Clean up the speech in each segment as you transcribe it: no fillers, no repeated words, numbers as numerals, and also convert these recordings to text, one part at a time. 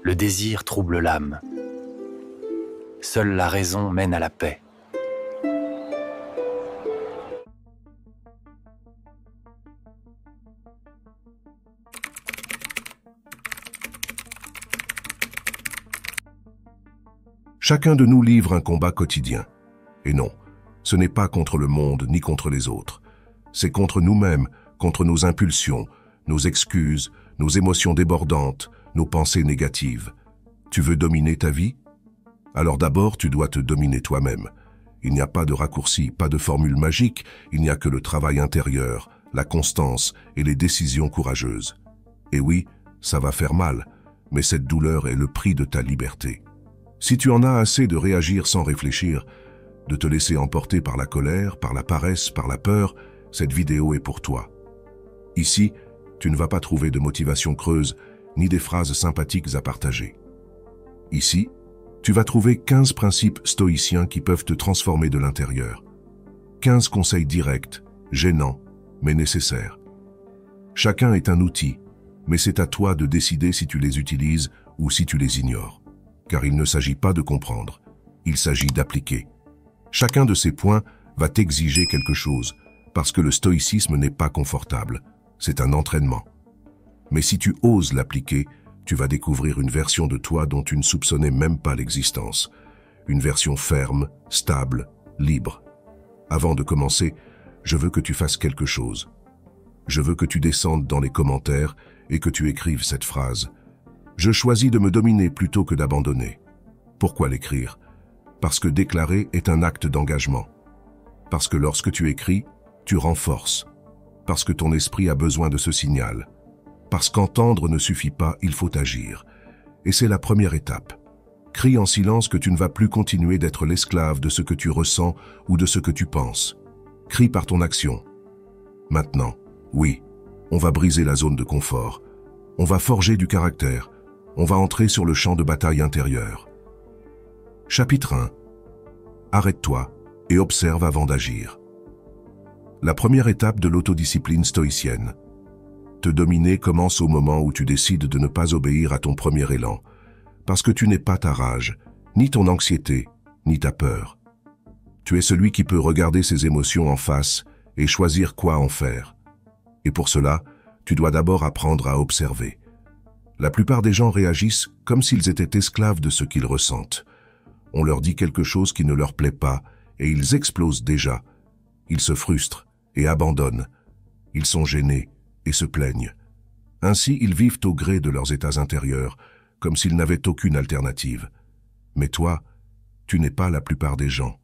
Le désir trouble l'âme. Seule la raison mène à la paix. Chacun de nous livre un combat quotidien. Et non, ce n'est pas contre le monde ni contre les autres. C'est contre nous-mêmes, contre nos impulsions, nos excuses, nos émotions débordantes, nos pensées négatives. Tu veux dominer ta vie? Alors d'abord, tu dois te dominer toi-même. Il n'y a pas de raccourci, pas de formule magique, il n'y a que le travail intérieur, la constance et les décisions courageuses. Et oui, ça va faire mal, mais cette douleur est le prix de ta liberté. Si tu en as assez de réagir sans réfléchir, de te laisser emporter par la colère, par la paresse, par la peur, cette vidéo est pour toi. Ici, tu ne vas pas trouver de motivation creuse, ni des phrases sympathiques à partager. Ici, tu vas trouver 15 principes stoïciens qui peuvent te transformer de l'intérieur. 15 conseils directs, gênants, mais nécessaires. Chacun est un outil, mais c'est à toi de décider si tu les utilises ou si tu les ignores. Car il ne s'agit pas de comprendre, il s'agit d'appliquer. Chacun de ces points va t'exiger quelque chose, parce que le stoïcisme n'est pas confortable, c'est un entraînement. Mais si tu oses l'appliquer, tu vas découvrir une version de toi dont tu ne soupçonnais même pas l'existence. Une version ferme, stable, libre. Avant de commencer, je veux que tu fasses quelque chose. Je veux que tu descendes dans les commentaires et que tu écrives cette phrase. Je choisis de me dominer plutôt que d'abandonner. Pourquoi l'écrire? Parce que déclarer est un acte d'engagement. Parce que lorsque tu écris, tu renforces. Parce que ton esprit a besoin de ce signal. Parce qu'entendre ne suffit pas, il faut agir. Et c'est la première étape. Crie en silence que tu ne vas plus continuer d'être l'esclave de ce que tu ressens ou de ce que tu penses. Crie par ton action. Maintenant, oui, on va briser la zone de confort. On va forger du caractère. On va entrer sur le champ de bataille intérieur. Chapitre 1. Arrête-toi et observe avant d'agir. La première étape de l'autodiscipline stoïcienne. Te dominer commence au moment où tu décides de ne pas obéir à ton premier élan, parce que tu n'es pas ta rage, ni ton anxiété, ni ta peur. Tu es celui qui peut regarder ses émotions en face et choisir quoi en faire. Et pour cela, tu dois d'abord apprendre à observer. La plupart des gens réagissent comme s'ils étaient esclaves de ce qu'ils ressentent. On leur dit quelque chose qui ne leur plaît pas et ils explosent déjà. Ils se frustrent et abandonnent. Ils sont gênés et se plaignent. Ainsi, ils vivent au gré de leurs états intérieurs, comme s'ils n'avaient aucune alternative. Mais toi, tu n'es pas la plupart des gens.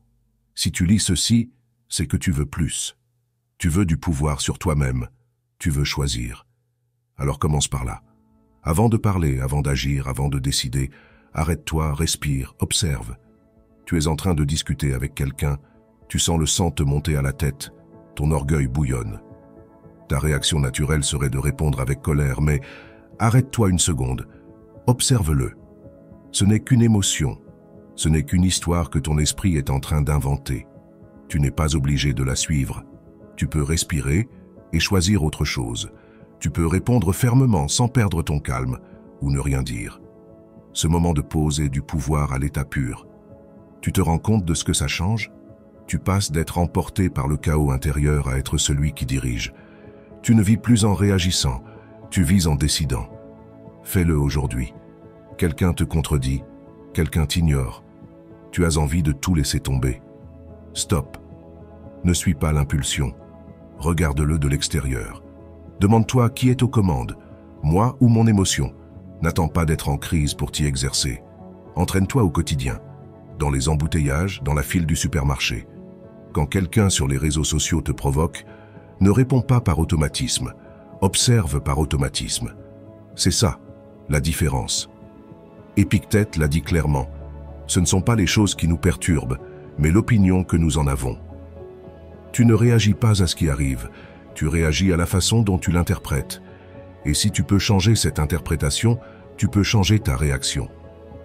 Si tu lis ceci, c'est que tu veux plus. Tu veux du pouvoir sur toi-même. Tu veux choisir. Alors commence par là. Avant de parler, avant d'agir, avant de décider, arrête-toi, respire, observe. Tu es en train de discuter avec quelqu'un, tu sens le sang te monter à la tête, ton orgueil bouillonne. Ta réaction naturelle serait de répondre avec colère, mais arrête-toi une seconde, observe-le. Ce n'est qu'une émotion, ce n'est qu'une histoire que ton esprit est en train d'inventer. Tu n'es pas obligé de la suivre. Tu peux respirer et choisir autre chose. Tu peux répondre fermement sans perdre ton calme ou ne rien dire. Ce moment de pause est du pouvoir à l'état pur. Tu te rends compte de ce que ça change? Tu passes d'être emporté par le chaos intérieur à être celui qui dirige. Tu ne vis plus en réagissant, tu vis en décidant. Fais-le aujourd'hui. Quelqu'un te contredit, quelqu'un t'ignore. Tu as envie de tout laisser tomber. Stop. Ne suis pas l'impulsion. Regarde-le de l'extérieur. Demande-toi qui est aux commandes, moi ou mon émotion. N'attends pas d'être en crise pour t'y exercer. Entraîne-toi au quotidien, dans les embouteillages, dans la file du supermarché. Quand quelqu'un sur les réseaux sociaux te provoque, ne réponds pas par automatisme, observe par automatisme. C'est ça, la différence. Épictète l'a dit clairement, ce ne sont pas les choses qui nous perturbent, mais l'opinion que nous en avons. Tu ne réagis pas à ce qui arrive, tu réagis à la façon dont tu l'interprètes. Et si tu peux changer cette interprétation, tu peux changer ta réaction.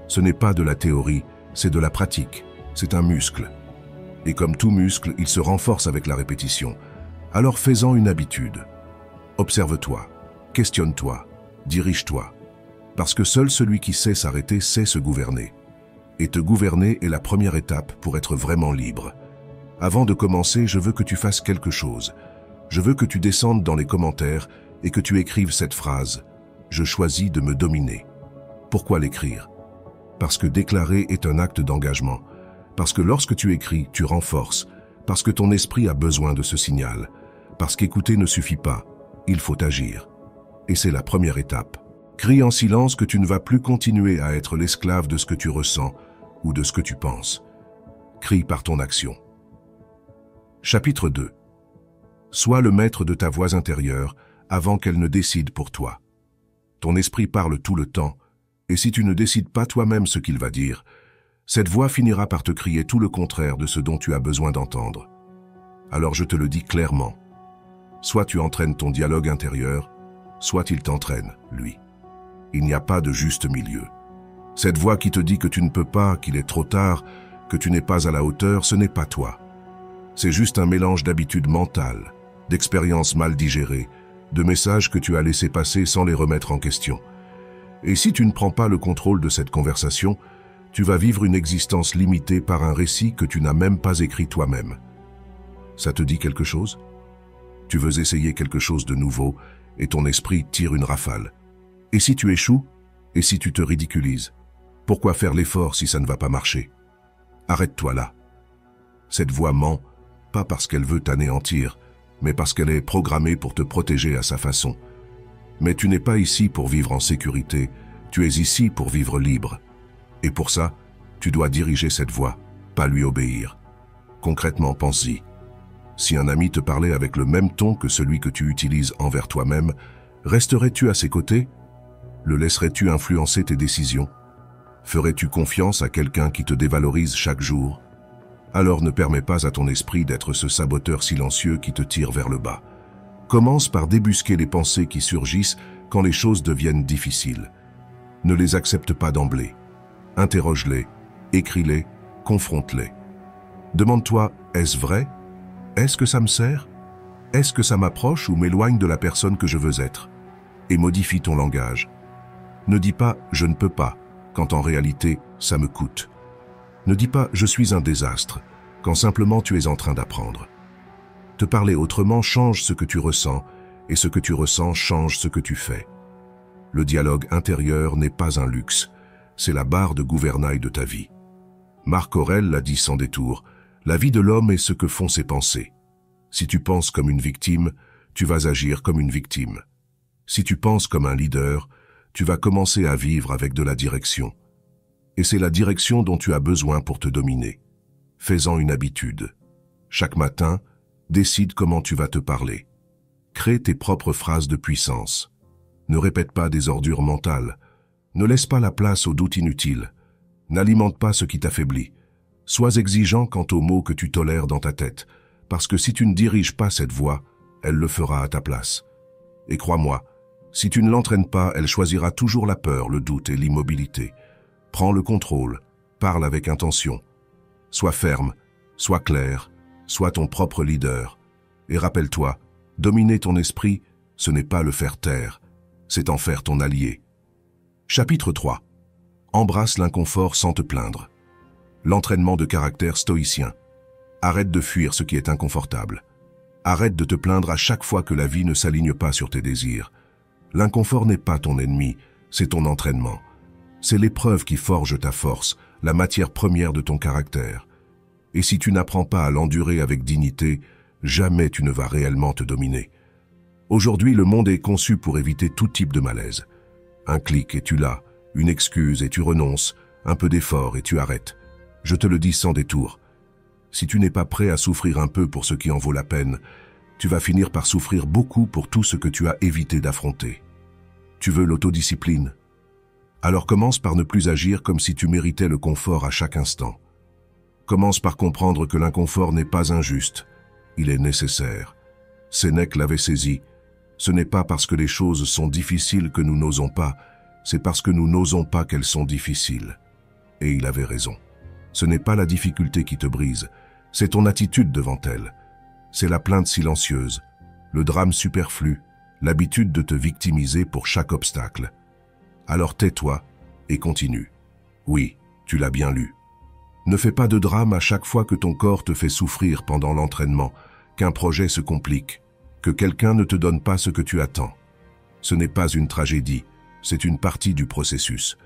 Ce n'est pas de la théorie, c'est de la pratique, c'est un muscle. Et comme tout muscle, il se renforce avec la répétition. Alors fais-en une habitude. Observe-toi, questionne-toi, dirige-toi. Parce que seul celui qui sait s'arrêter sait se gouverner. Et te gouverner est la première étape pour être vraiment libre. Avant de commencer, je veux que tu fasses quelque chose. Je veux que tu descendes dans les commentaires et que tu écrives cette phrase. Je choisis de me dominer. Pourquoi l'écrire? Parce que déclarer est un acte d'engagement. Parce que lorsque tu écris, tu renforces. Parce que ton esprit a besoin de ce signal. Parce qu'écouter ne suffit pas. Il faut agir. Et c'est la première étape. Crie en silence que tu ne vas plus continuer à être l'esclave de ce que tu ressens ou de ce que tu penses. Crie par ton action. Chapitre 2. Sois le maître de ta voix intérieure avant qu'elle ne décide pour toi. Ton esprit parle tout le temps, et si tu ne décides pas toi-même ce qu'il va dire, cette voix finira par te crier tout le contraire de ce dont tu as besoin d'entendre. Alors je te le dis clairement. Soit tu entraînes ton dialogue intérieur, soit il t'entraîne, lui. Il n'y a pas de juste milieu. Cette voix qui te dit que tu ne peux pas, qu'il est trop tard, que tu n'es pas à la hauteur, ce n'est pas toi. C'est juste un mélange d'habitudes mentales, d'expériences mal digérées, de messages que tu as laissés passer sans les remettre en question. Et si tu ne prends pas le contrôle de cette conversation, tu vas vivre une existence limitée par un récit que tu n'as même pas écrit toi-même. Ça te dit quelque chose? Tu veux essayer quelque chose de nouveau et ton esprit tire une rafale. Et si tu échoues? Et si tu te ridiculises? Pourquoi faire l'effort si ça ne va pas marcher? Arrête-toi là. Cette voix ment, pas parce qu'elle veut t'anéantir, mais parce qu'elle est programmée pour te protéger à sa façon. Mais tu n'es pas ici pour vivre en sécurité, tu es ici pour vivre libre. Et pour ça, tu dois diriger cette voix, pas lui obéir. Concrètement, pense-y. Si un ami te parlait avec le même ton que celui que tu utilises envers toi-même, resterais-tu à ses côtés? Le laisserais-tu influencer tes décisions? Ferais-tu confiance à quelqu'un qui te dévalorise chaque jour? Alors ne permets pas à ton esprit d'être ce saboteur silencieux qui te tire vers le bas. Commence par débusquer les pensées qui surgissent quand les choses deviennent difficiles. Ne les accepte pas d'emblée. Interroge-les, écris-les, confronte-les. Demande-toi, est-ce vrai? Est-ce que ça me sert? Est-ce que ça m'approche ou m'éloigne de la personne que je veux être? Et modifie ton langage. Ne dis pas « je ne peux pas » quand en réalité, ça me coûte. Ne dis pas « je suis un désastre » quand simplement tu es en train d'apprendre. Te parler autrement change ce que tu ressens et ce que tu ressens change ce que tu fais. Le dialogue intérieur n'est pas un luxe, c'est la barre de gouvernail de ta vie. Marc Aurèle l'a dit sans détour, la vie de l'homme est ce que font ses pensées. Si tu penses comme une victime, tu vas agir comme une victime. Si tu penses comme un leader, tu vas commencer à vivre avec de la direction. Et c'est la direction dont tu as besoin pour te dominer. Fais-en une habitude. Chaque matin, décide comment tu vas te parler. Crée tes propres phrases de puissance. Ne répète pas des ordures mentales. Ne laisse pas la place aux doutes inutiles. N'alimente pas ce qui t'affaiblit. Sois exigeant quant aux mots que tu tolères dans ta tête, parce que si tu ne diriges pas cette voix, elle le fera à ta place. Et crois-moi, si tu ne l'entraînes pas, elle choisira toujours la peur, le doute et l'immobilité. Prends le contrôle, parle avec intention. Sois ferme, sois clair, sois ton propre leader. Et rappelle-toi, dominer ton esprit, ce n'est pas le faire taire, c'est en faire ton allié. Chapitre 3. Embrasse l'inconfort sans te plaindre. L'entraînement de caractère stoïcien. Arrête de fuir ce qui est inconfortable. Arrête de te plaindre à chaque fois que la vie ne s'aligne pas sur tes désirs. L'inconfort n'est pas ton ennemi, c'est ton entraînement. C'est l'épreuve qui forge ta force, la matière première de ton caractère. Et si tu n'apprends pas à l'endurer avec dignité, jamais tu ne vas réellement te dominer. Aujourd'hui, le monde est conçu pour éviter tout type de malaise. Un clic et tu l'as, une excuse et tu renonces, un peu d'effort et tu arrêtes. Je te le dis sans détour. Si tu n'es pas prêt à souffrir un peu pour ce qui en vaut la peine, tu vas finir par souffrir beaucoup pour tout ce que tu as évité d'affronter. Tu veux l'autodiscipline? Alors commence par ne plus agir comme si tu méritais le confort à chaque instant. Commence par comprendre que l'inconfort n'est pas injuste, il est nécessaire. Sénèque l'avait saisi. Ce n'est pas parce que les choses sont difficiles que nous n'osons pas, c'est parce que nous n'osons pas qu'elles sont difficiles. Et il avait raison. Ce n'est pas la difficulté qui te brise, c'est ton attitude devant elle. C'est la plainte silencieuse, le drame superflu, l'habitude de te victimiser pour chaque obstacle. alors tais-toi et continue. Oui, tu l'as bien lu. Ne fais pas de drame à chaque fois que ton corps te fait souffrir pendant l'entraînement, qu'un projet se complique, que quelqu'un ne te donne pas ce que tu attends. Ce n'est pas une tragédie, c'est une partie du processus.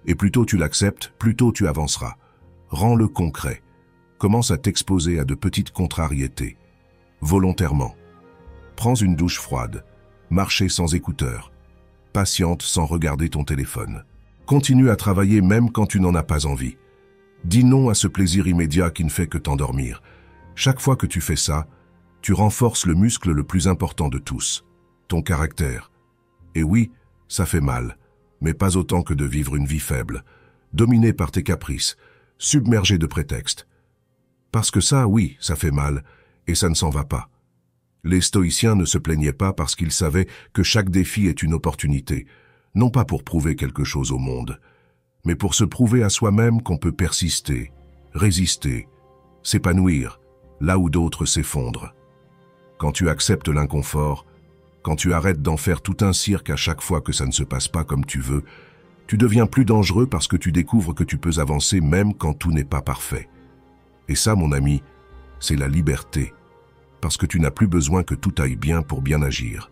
Et plus tôt tu l'acceptes, plus tôt tu avanceras. Rends-le concret. Commence à t'exposer à de petites contrariétés. Volontairement. Prends une douche froide. Marchez sans écouteurs. Patiente sans regarder ton téléphone. Continue à travailler même quand tu n'en as pas envie. Dis non à ce plaisir immédiat qui ne fait que t'endormir. Chaque fois que tu fais ça, tu renforces le muscle le plus important de tous, ton caractère. Et oui, ça fait mal, mais pas autant que de vivre une vie faible, dominée par tes caprices, submergée de prétextes. Parce que ça, oui, ça fait mal, et ça ne s'en va pas. Les stoïciens ne se plaignaient pas parce qu'ils savaient que chaque défi est une opportunité, non pas pour prouver quelque chose au monde, mais pour se prouver à soi-même qu'on peut persister, résister, s'épanouir, là où d'autres s'effondrent. Quand tu acceptes l'inconfort, quand tu arrêtes d'en faire tout un cirque à chaque fois que ça ne se passe pas comme tu veux, tu deviens plus dangereux parce que tu découvres que tu peux avancer même quand tout n'est pas parfait. Et ça, mon ami, c'est la liberté. Parce que tu n'as plus besoin que tout aille bien pour bien agir.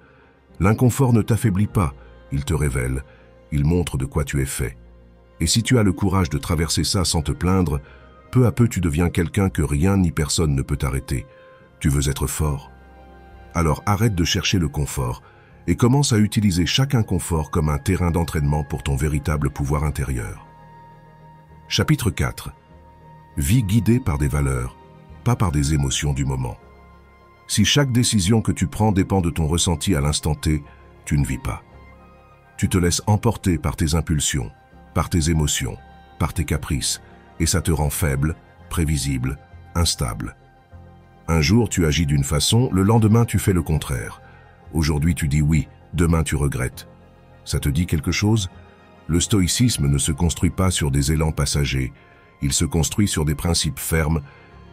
L'inconfort ne t'affaiblit pas, il te révèle, il montre de quoi tu es fait. Et si tu as le courage de traverser ça sans te plaindre, peu à peu tu deviens quelqu'un que rien ni personne ne peut t'arrêter. Tu veux être fort? Alors arrête de chercher le confort et commence à utiliser chaque inconfort comme un terrain d'entraînement pour ton véritable pouvoir intérieur. Chapitre 4. Vie guidée par des valeurs, pas par des émotions du moment. Si chaque décision que tu prends dépend de ton ressenti à l'instant T, tu ne vis pas. Tu te laisses emporter par tes impulsions, par tes émotions, par tes caprices, et ça te rend faible, prévisible, instable. Un jour, tu agis d'une façon, le lendemain, tu fais le contraire. Aujourd'hui, tu dis oui, demain, tu regrettes. Ça te dit quelque chose? Le stoïcisme ne se construit pas sur des élans passagers. Il se construit sur des principes fermes,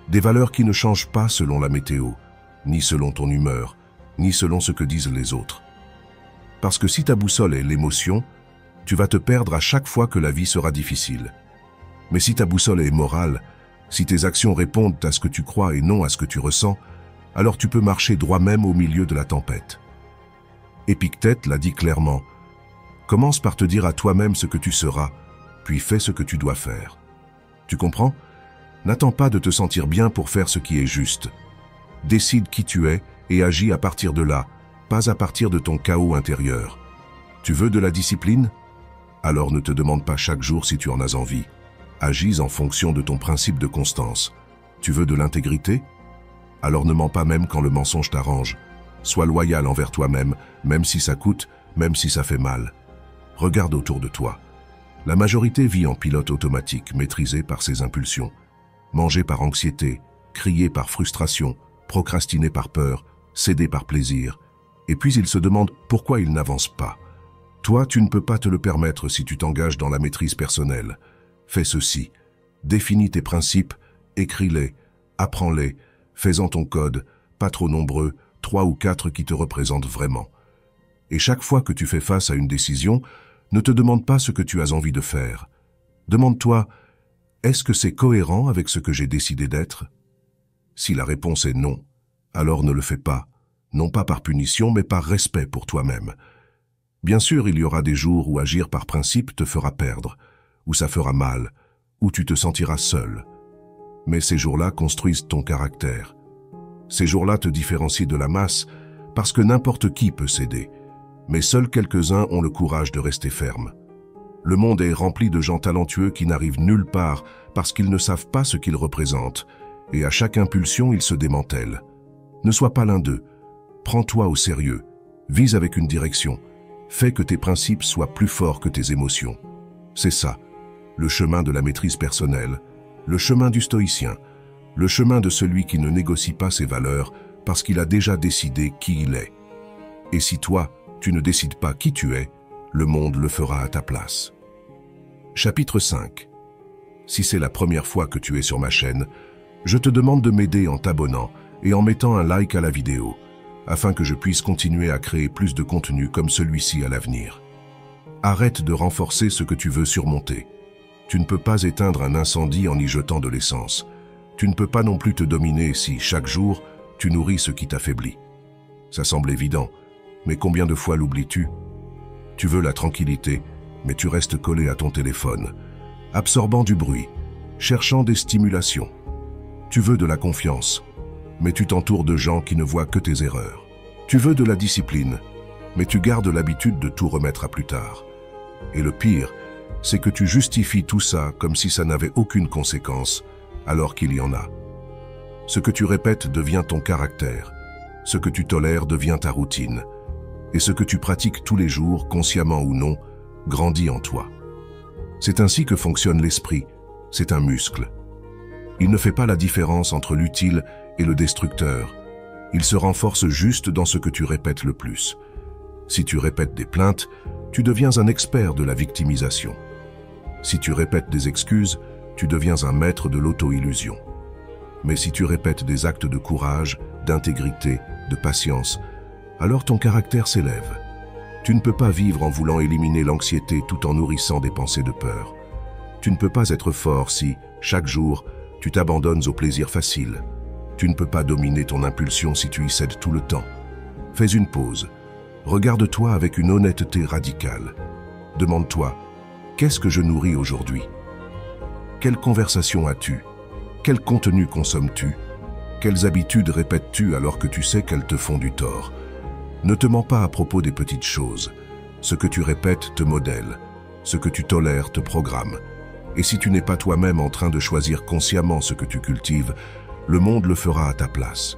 des valeurs qui ne changent pas selon la météo, ni selon ton humeur, ni selon ce que disent les autres. Parce que si ta boussole est l'émotion, tu vas te perdre à chaque fois que la vie sera difficile. Mais si ta boussole est morale, si tes actions répondent à ce que tu crois et non à ce que tu ressens, alors tu peux marcher droit même au milieu de la tempête. Épictète l'a dit clairement, « Commence par te dire à toi-même ce que tu seras, puis fais ce que tu dois faire. » Tu comprends? N'attends pas de te sentir bien pour faire ce qui est juste. Décide qui tu es et agis à partir de là, pas à partir de ton chaos intérieur. Tu veux de la discipline? Alors ne te demande pas chaque jour si tu en as envie. Agis en fonction de ton principe de constance. Tu veux de l'intégrité? Alors ne mens pas même quand le mensonge t'arrange. Sois loyal envers toi-même, même si ça coûte, même si ça fait mal. Regarde autour de toi. La majorité vit en pilote automatique, maîtrisé par ses impulsions. Mangé par anxiété, crié par frustration, procrastiné par peur, cédé par plaisir. Et puis ils se demandent pourquoi ils n'avancent pas. Toi, tu ne peux pas te le permettre si tu t'engages dans la maîtrise personnelle. Fais ceci, définis tes principes, écris-les, apprends-les, fais-en ton code, pas trop nombreux, 3 ou 4 qui te représentent vraiment. Et chaque fois que tu fais face à une décision, ne te demande pas ce que tu as envie de faire. Demande-toi, est-ce que c'est cohérent avec ce que j'ai décidé d'être? Si la réponse est non, alors ne le fais pas, non pas par punition, mais par respect pour toi-même. Bien sûr, il y aura des jours où agir par principe te fera perdre, où ça fera mal, où tu te sentiras seul. Mais ces jours-là construisent ton caractère. Ces jours-là te différencient de la masse, parce que n'importe qui peut céder, mais seuls quelques-uns ont le courage de rester fermes. Le monde est rempli de gens talentueux qui n'arrivent nulle part parce qu'ils ne savent pas ce qu'ils représentent, et à chaque impulsion, ils se démantèlent. Ne sois pas l'un d'eux. Prends-toi au sérieux. Vise avec une direction. Fais que tes principes soient plus forts que tes émotions. C'est ça, le chemin de la maîtrise personnelle, le chemin du stoïcien, le chemin de celui qui ne négocie pas ses valeurs parce qu'il a déjà décidé qui il est. Et si toi, tu ne décides pas qui tu es, le monde le fera à ta place. Chapitre 5. Si c'est la première fois que tu es sur ma chaîne, je te demande de m'aider en t'abonnant et en mettant un like à la vidéo, afin que je puisse continuer à créer plus de contenu comme celui-ci à l'avenir. Arrête de renforcer ce que tu veux surmonter. Tu ne peux pas éteindre un incendie en y jetant de l'essence. Tu ne peux pas non plus te dominer si, chaque jour, tu nourris ce qui t'affaiblit. Ça semble évident, mais combien de fois l'oublies-tu? Tu veux la tranquillité, mais tu restes collé à ton téléphone, absorbant du bruit, cherchant des stimulations. Tu veux de la confiance, mais tu t'entoures de gens qui ne voient que tes erreurs. Tu veux de la discipline, mais tu gardes l'habitude de tout remettre à plus tard. Et le pire, c'est que tu justifies tout ça comme si ça n'avait aucune conséquence, alors qu'il y en a. Ce que tu répètes devient ton caractère, ce que tu tolères devient ta routine, et ce que tu pratiques tous les jours, consciemment ou non, grandit en toi. C'est ainsi que fonctionne l'esprit, c'est un muscle. Il ne fait pas la différence entre l'utile et le destructeur. Il se renforce juste dans ce que tu répètes le plus. Si tu répètes des plaintes, tu deviens un expert de la victimisation. Si tu répètes des excuses, tu deviens un maître de l'auto-illusion. Mais si tu répètes des actes de courage, d'intégrité, de patience, alors ton caractère s'élève. Tu ne peux pas vivre en voulant éliminer l'anxiété tout en nourrissant des pensées de peur. Tu ne peux pas être fort si, chaque jour, tu t'abandonnes au plaisir facile. Tu ne peux pas dominer ton impulsion si tu y cèdes tout le temps. Fais une pause. Regarde-toi avec une honnêteté radicale. Demande-toi, qu'est-ce que je nourris aujourd'hui? Quelle conversation as-tu? Quel contenu consommes-tu? Quelles habitudes répètes-tu alors que tu sais qu'elles te font du tort? Ne te mens pas à propos des petites choses. Ce que tu répètes te modèle. Ce que tu tolères te programme. Et si tu n'es pas toi-même en train de choisir consciemment ce que tu cultives, le monde le fera à ta place.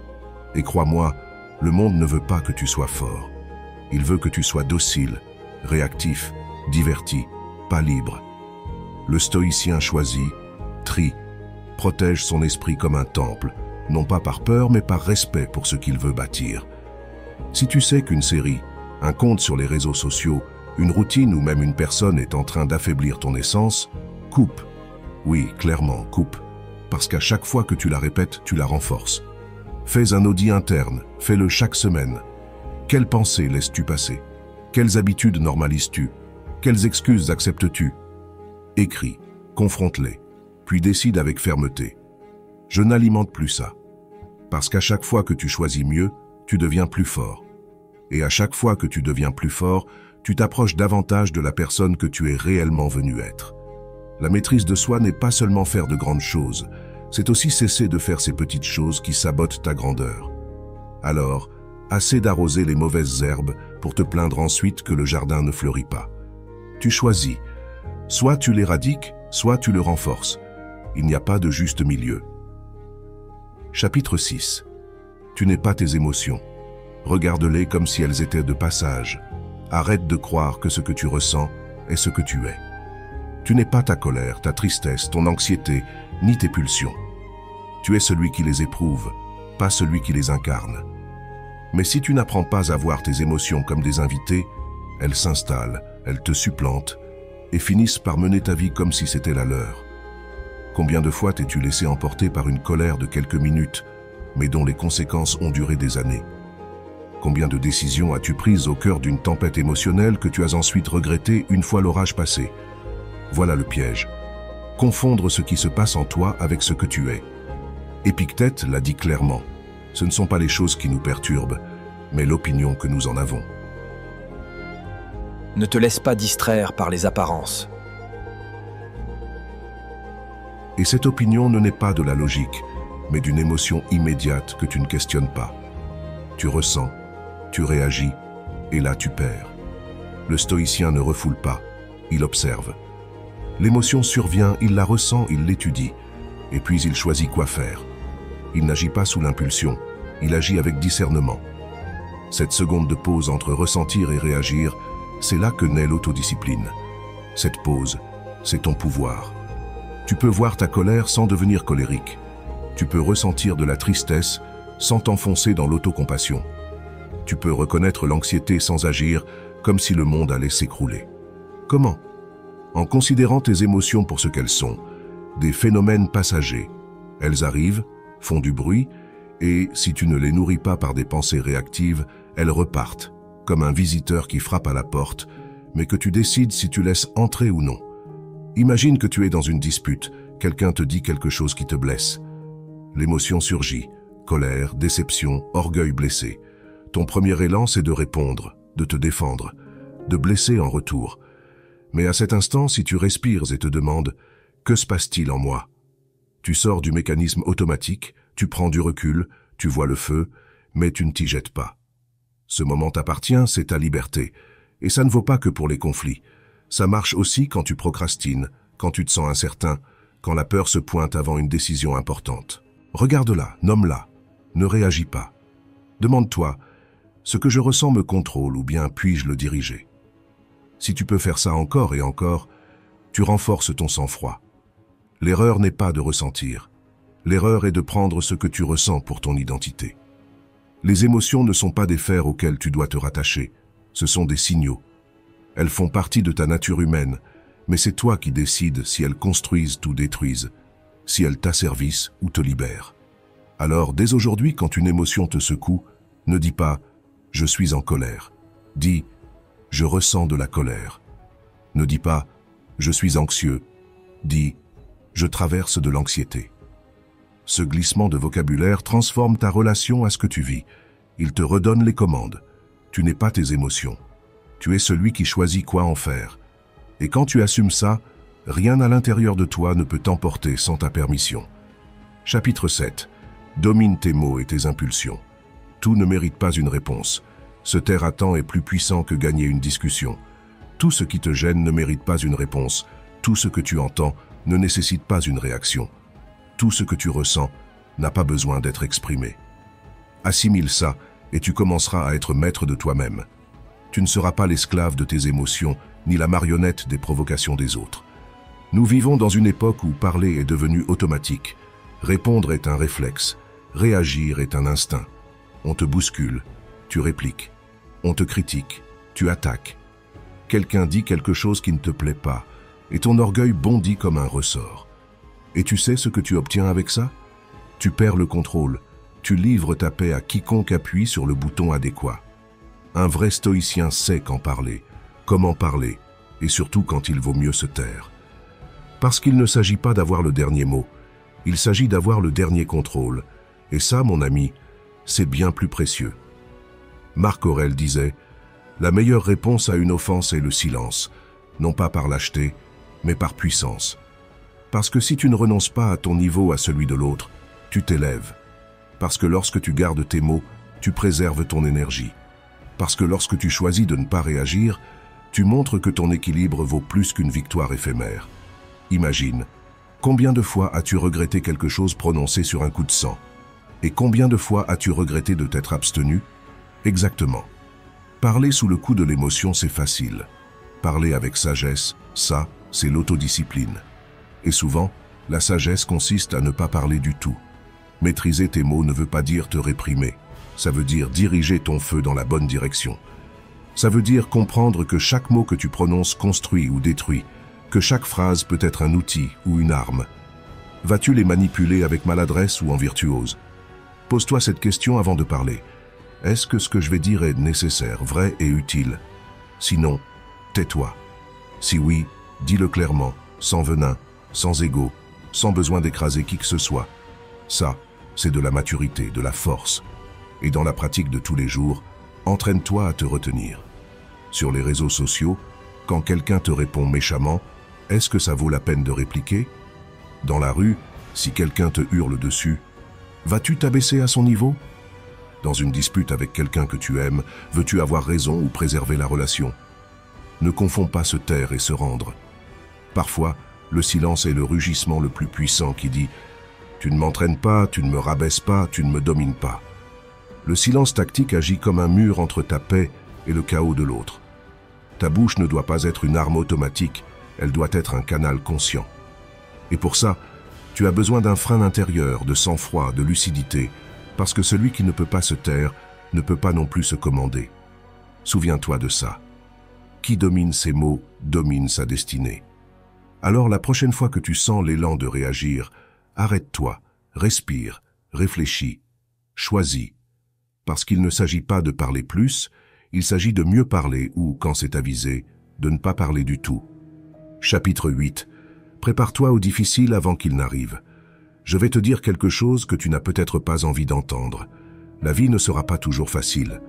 Et crois-moi, le monde ne veut pas que tu sois fort. Il veut que tu sois docile, réactif, diverti, pas libre. Le stoïcien choisit, trie, protège son esprit comme un temple, non pas par peur mais par respect pour ce qu'il veut bâtir. Si tu sais qu'une série, un compte sur les réseaux sociaux, une routine ou même une personne est en train d'affaiblir ton essence, coupe. Oui, clairement, coupe. Parce qu'à chaque fois que tu la répètes, tu la renforces. Fais un audit interne, fais-le chaque semaine. Quelles pensées laisses-tu passer? Quelles habitudes normalises-tu? Quelles excuses acceptes-tu? Écris, confronte-les, puis décide avec fermeté. Je n'alimente plus ça. Parce qu'à chaque fois que tu choisis mieux, tu deviens plus fort. Et à chaque fois que tu deviens plus fort, tu t'approches davantage de la personne que tu es réellement venu être. La maîtrise de soi n'est pas seulement faire de grandes choses, c'est aussi cesser de faire ces petites choses qui sabotent ta grandeur. Alors, assez d'arroser les mauvaises herbes pour te plaindre ensuite que le jardin ne fleurit pas. Tu choisis. Soit tu l'éradiques, soit tu le renforces. Il n'y a pas de juste milieu. Chapitre 6. Tu n'es pas tes émotions. Regarde-les comme si elles étaient de passage. Arrête de croire que ce que tu ressens est ce que tu es. Tu n'es pas ta colère, ta tristesse, ton anxiété, ni tes pulsions. Tu es celui qui les éprouve, pas celui qui les incarne. Mais si tu n'apprends pas à voir tes émotions comme des invités, elles s'installent, elles te supplantent et finissent par mener ta vie comme si c'était la leur. Combien de fois t'es-tu laissé emporter par une colère de quelques minutes, mais dont les conséquences ont duré des années? Combien de décisions as-tu prises au cœur d'une tempête émotionnelle que tu as ensuite regrettées une fois l'orage passé? Voilà le piège. Confondre ce qui se passe en toi avec ce que tu es. Épictète l'a dit clairement. Ce ne sont pas les choses qui nous perturbent, mais l'opinion que nous en avons. Ne te laisse pas distraire par les apparences. Et cette opinion ne naît pas de la logique, mais d'une émotion immédiate que tu ne questionnes pas. Tu ressens, tu réagis, et là tu perds. Le stoïcien ne refoule pas, il observe. L'émotion survient, il la ressent, il l'étudie, et puis il choisit quoi faire. Il n'agit pas sous l'impulsion, il agit avec discernement. Cette seconde de pause entre ressentir et réagir, c'est là que naît l'autodiscipline. Cette pause, c'est ton pouvoir. Tu peux voir ta colère sans devenir colérique. Tu peux ressentir de la tristesse sans t'enfoncer dans l'autocompassion. Tu peux reconnaître l'anxiété sans agir comme si le monde allait s'écrouler. Comment? En considérant tes émotions pour ce qu'elles sont, des phénomènes passagers. Elles arrivent, font du bruit, et si tu ne les nourris pas par des pensées réactives, elles repartent, comme un visiteur qui frappe à la porte, mais que tu décides si tu laisses entrer ou non. Imagine que tu es dans une dispute, quelqu'un te dit quelque chose qui te blesse. L'émotion surgit, colère, déception, orgueil blessé. Ton premier élan, c'est de répondre, de te défendre, de blesser en retour. Mais à cet instant, si tu respires et te demandes « Que se passe-t-il en moi ?» Tu sors du mécanisme automatique, tu prends du recul, tu vois le feu, mais tu ne t'y jettes pas. Ce moment t'appartient, c'est ta liberté. Et ça ne vaut pas que pour les conflits. Ça marche aussi quand tu procrastines, quand tu te sens incertain, quand la peur se pointe avant une décision importante. Regarde-la, nomme-la, ne réagis pas. Demande-toi, ce que je ressens me contrôle ou bien puis-je le diriger? Si tu peux faire ça encore et encore, tu renforces ton sang-froid. L'erreur n'est pas de ressentir. L'erreur est de prendre ce que tu ressens pour ton identité. Les émotions ne sont pas des fers auxquels tu dois te rattacher, ce sont des signaux. Elles font partie de ta nature humaine, mais c'est toi qui décides si elles construisent ou détruisent, si elles t'asservissent ou te libèrent. Alors, dès aujourd'hui, quand une émotion te secoue, ne dis pas « je suis en colère ». Dis « je ressens de la colère ». Ne dis pas « je suis anxieux ». Dis « je traverse de l'anxiété ». Ce glissement de vocabulaire transforme ta relation à ce que tu vis. Il te redonne les commandes. Tu n'es pas tes émotions. Tu es celui qui choisit quoi en faire. Et quand tu assumes ça, rien à l'intérieur de toi ne peut t'emporter sans ta permission. Chapitre 7. Domine tes mots et tes impulsions. Tout ne mérite pas une réponse. Se taire à temps est plus puissant que gagner une discussion. Tout ce qui te gêne ne mérite pas une réponse. Tout ce que tu entends ne nécessite pas une réaction. Tout ce que tu ressens n'a pas besoin d'être exprimé. Assimile ça et tu commenceras à être maître de toi-même. Tu ne seras pas l'esclave de tes émotions ni la marionnette des provocations des autres. Nous vivons dans une époque où parler est devenu automatique. Répondre est un réflexe. Réagir est un instinct. On te bouscule, tu répliques. On te critique, tu attaques. Quelqu'un dit quelque chose qui ne te plaît pas et ton orgueil bondit comme un ressort. Et tu sais ce que tu obtiens avec ça? Tu perds le contrôle. Tu livres ta paix à quiconque appuie sur le bouton adéquat. Un vrai stoïcien sait quand parler, comment parler, et surtout quand il vaut mieux se taire. Parce qu'il ne s'agit pas d'avoir le dernier mot, il s'agit d'avoir le dernier contrôle. Et ça, mon ami, c'est bien plus précieux. Marc Aurèle disait « La meilleure réponse à une offense est le silence, non pas par lâcheté, mais par puissance. » Parce que si tu ne renonces pas à ton niveau à celui de l'autre, tu t'élèves. Parce que lorsque tu gardes tes mots, tu préserves ton énergie. Parce que lorsque tu choisis de ne pas réagir, tu montres que ton équilibre vaut plus qu'une victoire éphémère. Imagine, combien de fois as-tu regretté quelque chose prononcé sur un coup de sang? Et combien de fois as-tu regretté de t'être abstenu? Exactement. Parler sous le coup de l'émotion, c'est facile. Parler avec sagesse, ça, c'est l'autodiscipline. Et souvent, la sagesse consiste à ne pas parler du tout. Maîtriser tes mots ne veut pas dire te réprimer. Ça veut dire diriger ton feu dans la bonne direction. Ça veut dire comprendre que chaque mot que tu prononces construit ou détruit, que chaque phrase peut être un outil ou une arme. Vas-tu les manipuler avec maladresse ou en virtuose? Pose-toi cette question avant de parler. Est-ce que ce que je vais dire est nécessaire, vrai et utile? Sinon, tais-toi. Si oui, dis-le clairement, sans venin, sans ego, sans besoin d'écraser qui que ce soit. Ça, c'est de la maturité, de la force. Et dans la pratique de tous les jours, entraîne-toi à te retenir. Sur les réseaux sociaux, quand quelqu'un te répond méchamment, est-ce que ça vaut la peine de répliquer? Dans la rue, si quelqu'un te hurle dessus, vas-tu t'abaisser à son niveau? Dans une dispute avec quelqu'un que tu aimes, veux-tu avoir raison ou préserver la relation? Ne confonds pas se taire et se rendre. Parfois, le silence est le rugissement le plus puissant qui dit « Tu ne m'entraînes pas, tu ne me rabaisses pas, tu ne me domines pas ». Le silence tactique agit comme un mur entre ta paix et le chaos de l'autre. Ta bouche ne doit pas être une arme automatique, elle doit être un canal conscient. Et pour ça, tu as besoin d'un frein intérieur, de sang-froid, de lucidité, parce que celui qui ne peut pas se taire ne peut pas non plus se commander. Souviens-toi de ça. Qui domine ses mots, domine sa destinée. Alors la prochaine fois que tu sens l'élan de réagir, arrête-toi, respire, réfléchis, choisis. Parce qu'il ne s'agit pas de parler plus, il s'agit de mieux parler ou, quand c'est avisé, de ne pas parler du tout. Chapitre 8. Prépare-toi au difficile avant qu'il n'arrive. Je vais te dire quelque chose que tu n'as peut-être pas envie d'entendre. La vie ne sera pas toujours facile.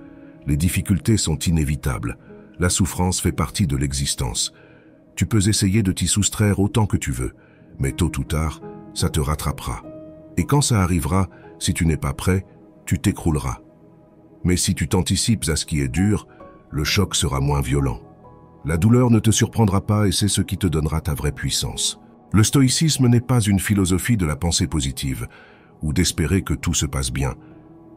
Les difficultés sont inévitables. La souffrance fait partie de l'existence. Tu peux essayer de t'y soustraire autant que tu veux, mais tôt ou tard, ça te rattrapera. Et quand ça arrivera, si tu n'es pas prêt, tu t'écrouleras. Mais si tu t'anticipes à ce qui est dur, le choc sera moins violent. La douleur ne te surprendra pas et c'est ce qui te donnera ta vraie puissance. Le stoïcisme n'est pas une philosophie de la pensée positive, ou d'espérer que tout se passe bien.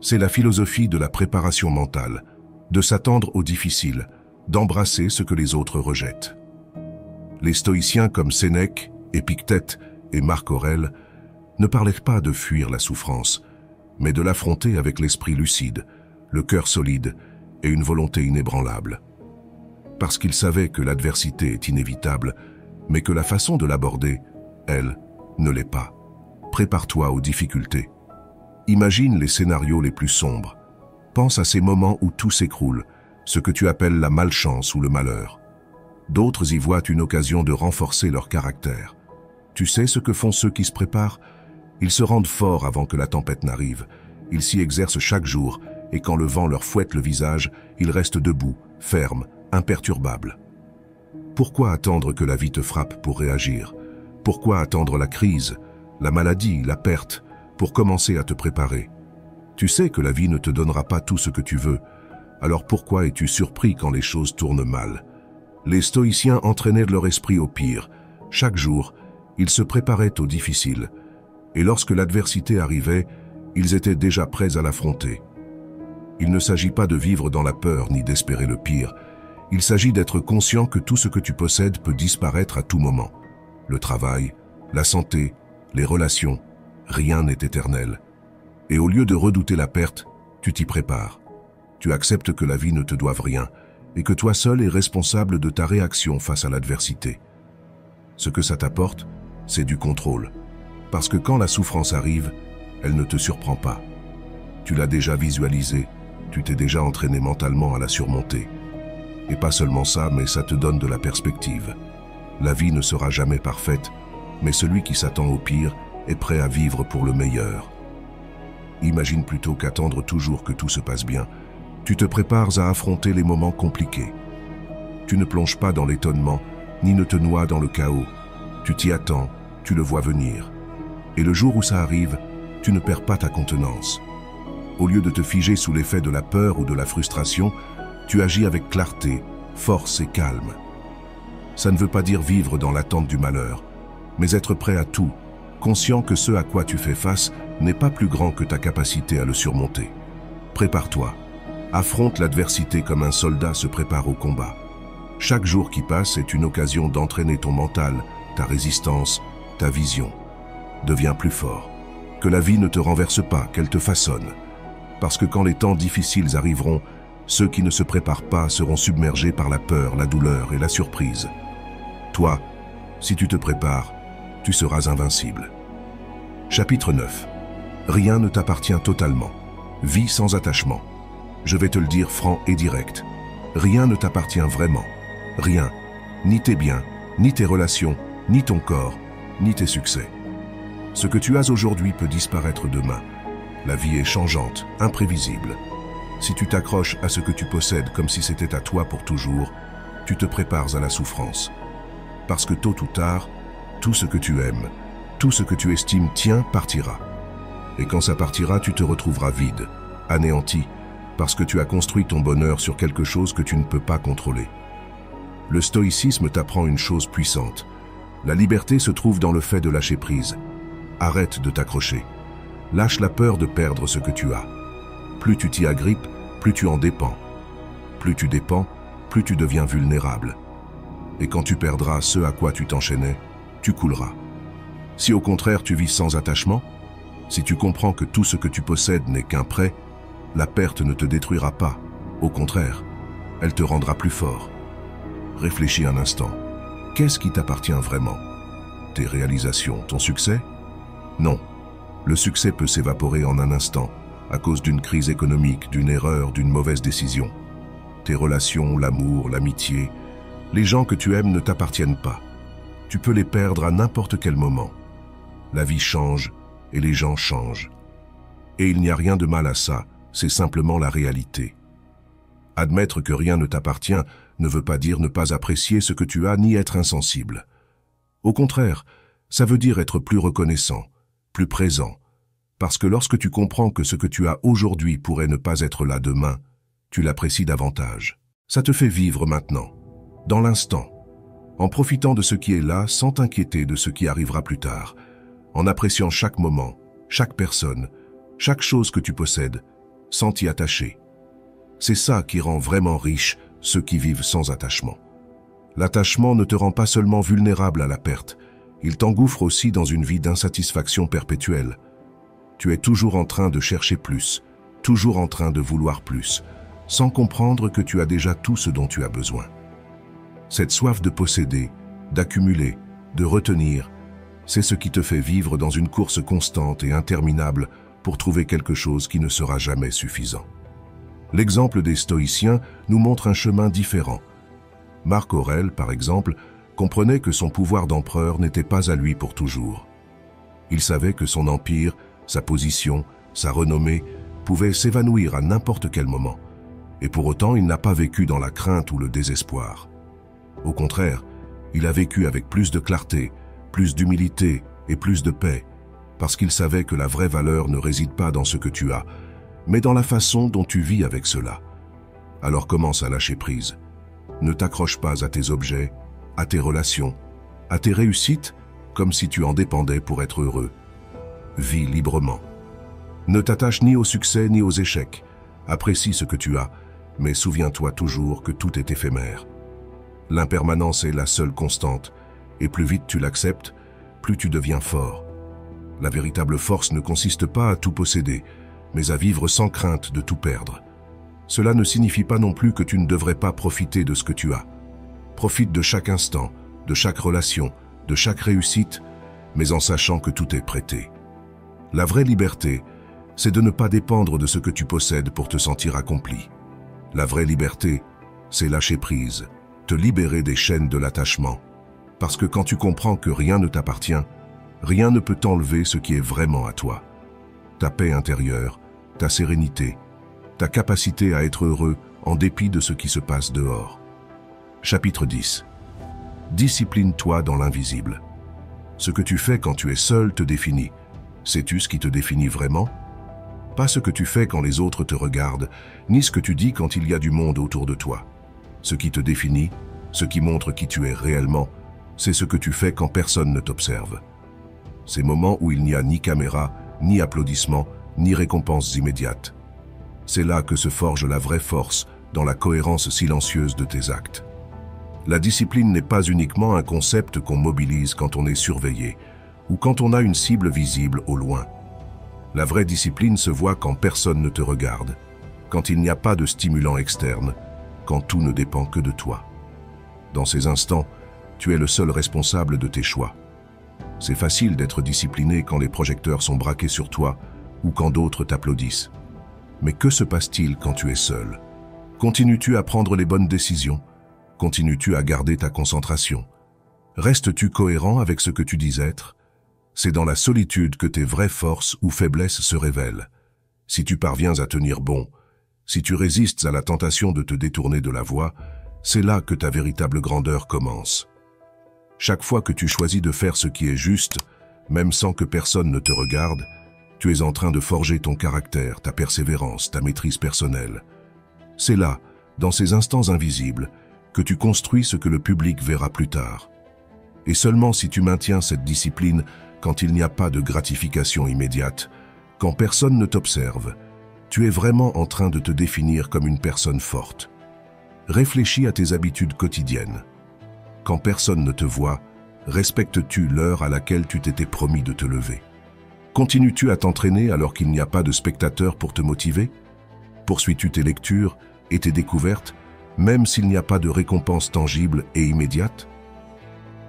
C'est la philosophie de la préparation mentale, de s'attendre au difficile, d'embrasser ce que les autres rejettent. Les stoïciens comme Sénèque, Épictète et Marc Aurèle ne parlaient pas de fuir la souffrance, mais de l'affronter avec l'esprit lucide, le cœur solide et une volonté inébranlable. Parce qu'ils savaient que l'adversité est inévitable, mais que la façon de l'aborder, elle, ne l'est pas. Prépare-toi aux difficultés. Imagine les scénarios les plus sombres. Pense à ces moments où tout s'écroule, ce que tu appelles la malchance ou le malheur. D'autres y voient une occasion de renforcer leur caractère. Tu sais ce que font ceux qui se préparent? Ils se rendent forts avant que la tempête n'arrive. Ils s'y exercent chaque jour, et quand le vent leur fouette le visage, ils restent debout, fermes, imperturbables. Pourquoi attendre que la vie te frappe pour réagir? Pourquoi attendre la crise, la maladie, la perte, pour commencer à te préparer? Tu sais que la vie ne te donnera pas tout ce que tu veux, alors pourquoi es-tu surpris quand les choses tournent mal? Les stoïciens entraînaient leur esprit au pire. Chaque jour, ils se préparaient au difficile. Et lorsque l'adversité arrivait, ils étaient déjà prêts à l'affronter. Il ne s'agit pas de vivre dans la peur ni d'espérer le pire. Il s'agit d'être conscient que tout ce que tu possèdes peut disparaître à tout moment. Le travail, la santé, les relations, rien n'est éternel. Et au lieu de redouter la perte, tu t'y prépares. Tu acceptes que la vie ne te doive rien et que toi seul es responsable de ta réaction face à l'adversité. Ce que ça t'apporte, c'est du contrôle. Parce que quand la souffrance arrive, elle ne te surprend pas. Tu l'as déjà visualisée, tu t'es déjà entraîné mentalement à la surmonter. Et pas seulement ça, mais ça te donne de la perspective. La vie ne sera jamais parfaite, mais celui qui s'attend au pire est prêt à vivre pour le meilleur. Imagine plutôt qu'attendre toujours que tout se passe bien. Tu te prépares à affronter les moments compliqués. Tu ne plonges pas dans l'étonnement, ni ne te noies dans le chaos. Tu t'y attends, tu le vois venir. Et le jour où ça arrive, tu ne perds pas ta contenance. Au lieu de te figer sous l'effet de la peur ou de la frustration, tu agis avec clarté, force et calme. Ça ne veut pas dire vivre dans l'attente du malheur, mais être prêt à tout, conscient que ce à quoi tu fais face n'est pas plus grand que ta capacité à le surmonter. Prépare-toi. Affronte l'adversité comme un soldat se prépare au combat. Chaque jour qui passe est une occasion d'entraîner ton mental, ta résistance, ta vision. Deviens plus fort. Que la vie ne te renverse pas, qu'elle te façonne. Parce que quand les temps difficiles arriveront, ceux qui ne se préparent pas seront submergés par la peur, la douleur et la surprise. Toi, si tu te prépares, tu seras invincible. Chapitre 9. Rien ne t'appartient totalement. Vis sans attachement. Je vais te le dire franc et direct. Rien ne t'appartient vraiment. Rien. Ni tes biens, ni tes relations, ni ton corps, ni tes succès. Ce que tu as aujourd'hui peut disparaître demain. La vie est changeante, imprévisible. Si tu t'accroches à ce que tu possèdes comme si c'était à toi pour toujours, tu te prépares à la souffrance. Parce que tôt ou tard, tout ce que tu aimes, tout ce que tu estimes tien partira. Et quand ça partira, tu te retrouveras vide, anéanti, parce que tu as construit ton bonheur sur quelque chose que tu ne peux pas contrôler. Le stoïcisme t'apprend une chose puissante. La liberté se trouve dans le fait de lâcher prise. Arrête de t'accrocher. Lâche la peur de perdre ce que tu as. Plus tu t'y agrippes, plus tu en dépends. Plus tu dépends, plus tu deviens vulnérable. Et quand tu perdras ce à quoi tu t'enchaînais, tu couleras. Si au contraire tu vis sans attachement, si tu comprends que tout ce que tu possèdes n'est qu'un prêt, la perte ne te détruira pas. Au contraire, elle te rendra plus fort. Réfléchis un instant. Qu'est-ce qui t'appartient vraiment? Tes réalisations, ton succès? Non. Le succès peut s'évaporer en un instant, à cause d'une crise économique, d'une erreur, d'une mauvaise décision. Tes relations, l'amour, l'amitié, Les gens que tu aimes ne t'appartiennent pas. Tu peux les perdre à n'importe quel moment. La vie change et les gens changent. Et il n'y a rien de mal à ça, c'est simplement la réalité. Admettre que rien ne t'appartient ne veut pas dire ne pas apprécier ce que tu as ni être insensible. Au contraire, ça veut dire être plus reconnaissant, plus présent, parce que lorsque tu comprends que ce que tu as aujourd'hui pourrait ne pas être là demain, tu l'apprécies davantage. Ça te fait vivre maintenant, dans l'instant, en profitant de ce qui est là sans t'inquiéter de ce qui arrivera plus tard, en appréciant chaque moment, chaque personne, chaque chose que tu possèdes, sans t'y attacher. C'est ça qui rend vraiment riches ceux qui vivent sans attachement. L'attachement ne te rend pas seulement vulnérable à la perte, il t'engouffre aussi dans une vie d'insatisfaction perpétuelle. Tu es toujours en train de chercher plus, toujours en train de vouloir plus, sans comprendre que tu as déjà tout ce dont tu as besoin. Cette soif de posséder, d'accumuler, de retenir, c'est ce qui te fait vivre dans une course constante et interminable pour trouver quelque chose qui ne sera jamais suffisant. L'exemple des stoïciens nous montre un chemin différent. Marc Aurèle, par exemple, comprenait que son pouvoir d'empereur n'était pas à lui pour toujours. Il savait que son empire, sa position, sa renommée pouvaient s'évanouir à n'importe quel moment. Et pour autant, il n'a pas vécu dans la crainte ou le désespoir. Au contraire, il a vécu avec plus de clarté, plus d'humilité et plus de paix, parce qu'il savait que la vraie valeur ne réside pas dans ce que tu as, mais dans la façon dont tu vis avec cela. Alors commence à lâcher prise. Ne t'accroche pas à tes objets, à tes relations, à tes réussites, comme si tu en dépendais pour être heureux. Vis librement. Ne t'attache ni au succès ni aux échecs. Apprécie ce que tu as, mais souviens-toi toujours que tout est éphémère. L'impermanence est la seule constante, et plus vite tu l'acceptes, plus tu deviens fort. La véritable force ne consiste pas à tout posséder, mais à vivre sans crainte de tout perdre. Cela ne signifie pas non plus que tu ne devrais pas profiter de ce que tu as. Profite de chaque instant, de chaque relation, de chaque réussite, mais en sachant que tout est prêté. La vraie liberté, c'est de ne pas dépendre de ce que tu possèdes pour te sentir accompli. La vraie liberté, c'est lâcher prise, te libérer des chaînes de l'attachement. Parce que quand tu comprends que rien ne t'appartient, rien ne peut t'enlever ce qui est vraiment à toi. Ta paix intérieure, ta sérénité, ta capacité à être heureux en dépit de ce qui se passe dehors. Chapitre 10. Discipline-toi dans l'invisible. Ce que tu fais quand tu es seul te définit. Sais-tu ce qui te définit vraiment? Pas ce que tu fais quand les autres te regardent, ni ce que tu dis quand il y a du monde autour de toi. Ce qui te définit, ce qui montre qui tu es réellement, c'est ce que tu fais quand personne ne t'observe. Ces moments où il n'y a ni caméra, ni applaudissements, ni récompenses immédiates. C'est là que se forge la vraie force, dans la cohérence silencieuse de tes actes. La discipline n'est pas uniquement un concept qu'on mobilise quand on est surveillé, ou quand on a une cible visible au loin. La vraie discipline se voit quand personne ne te regarde, quand il n'y a pas de stimulant externe, quand tout ne dépend que de toi. Dans ces instants, tu es le seul responsable de tes choix. C'est facile d'être discipliné quand les projecteurs sont braqués sur toi ou quand d'autres t'applaudissent. Mais que se passe-t-il quand tu es seul? Continues-tu à prendre les bonnes décisions? Continues-tu à garder ta concentration? Restes-tu cohérent avec ce que tu dis être? C'est dans la solitude que tes vraies forces ou faiblesses se révèlent. Si tu parviens à tenir bon, si tu résistes à la tentation de te détourner de la voie, c'est là que ta véritable grandeur commence. Chaque fois que tu choisis de faire ce qui est juste, même sans que personne ne te regarde, tu es en train de forger ton caractère, ta persévérance, ta maîtrise personnelle. C'est là, dans ces instants invisibles, que tu construis ce que le public verra plus tard. Et seulement si tu maintiens cette discipline quand il n'y a pas de gratification immédiate, quand personne ne t'observe, tu es vraiment en train de te définir comme une personne forte. Réfléchis à tes habitudes quotidiennes. Quand personne ne te voit, respectes-tu l'heure à laquelle tu t'étais promis de te lever? Continues-tu à t'entraîner alors qu'il n'y a pas de spectateurs pour te motiver? Poursuis-tu tes lectures et tes découvertes, même s'il n'y a pas de récompense tangible et immédiate?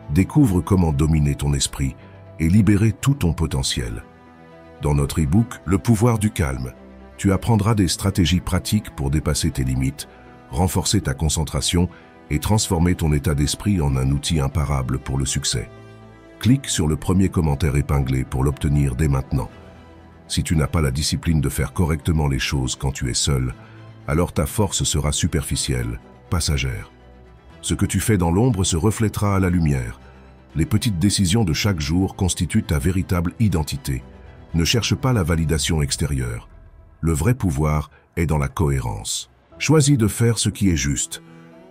Découvre comment dominer ton esprit et libérer tout ton potentiel. Dans notre e-book « Le pouvoir du calme », tu apprendras des stratégies pratiques pour dépasser tes limites, renforcer ta concentration et transformer ton état d'esprit en un outil imparable pour le succès. Clique sur le premier commentaire épinglé pour l'obtenir dès maintenant. Si tu n'as pas la discipline de faire correctement les choses quand tu es seul, alors ta force sera superficielle, passagère. Ce que tu fais dans l'ombre se reflètera à la lumière. Les petites décisions de chaque jour constituent ta véritable identité. Ne cherche pas la validation extérieure. Le vrai pouvoir est dans la cohérence. Choisis de faire ce qui est juste,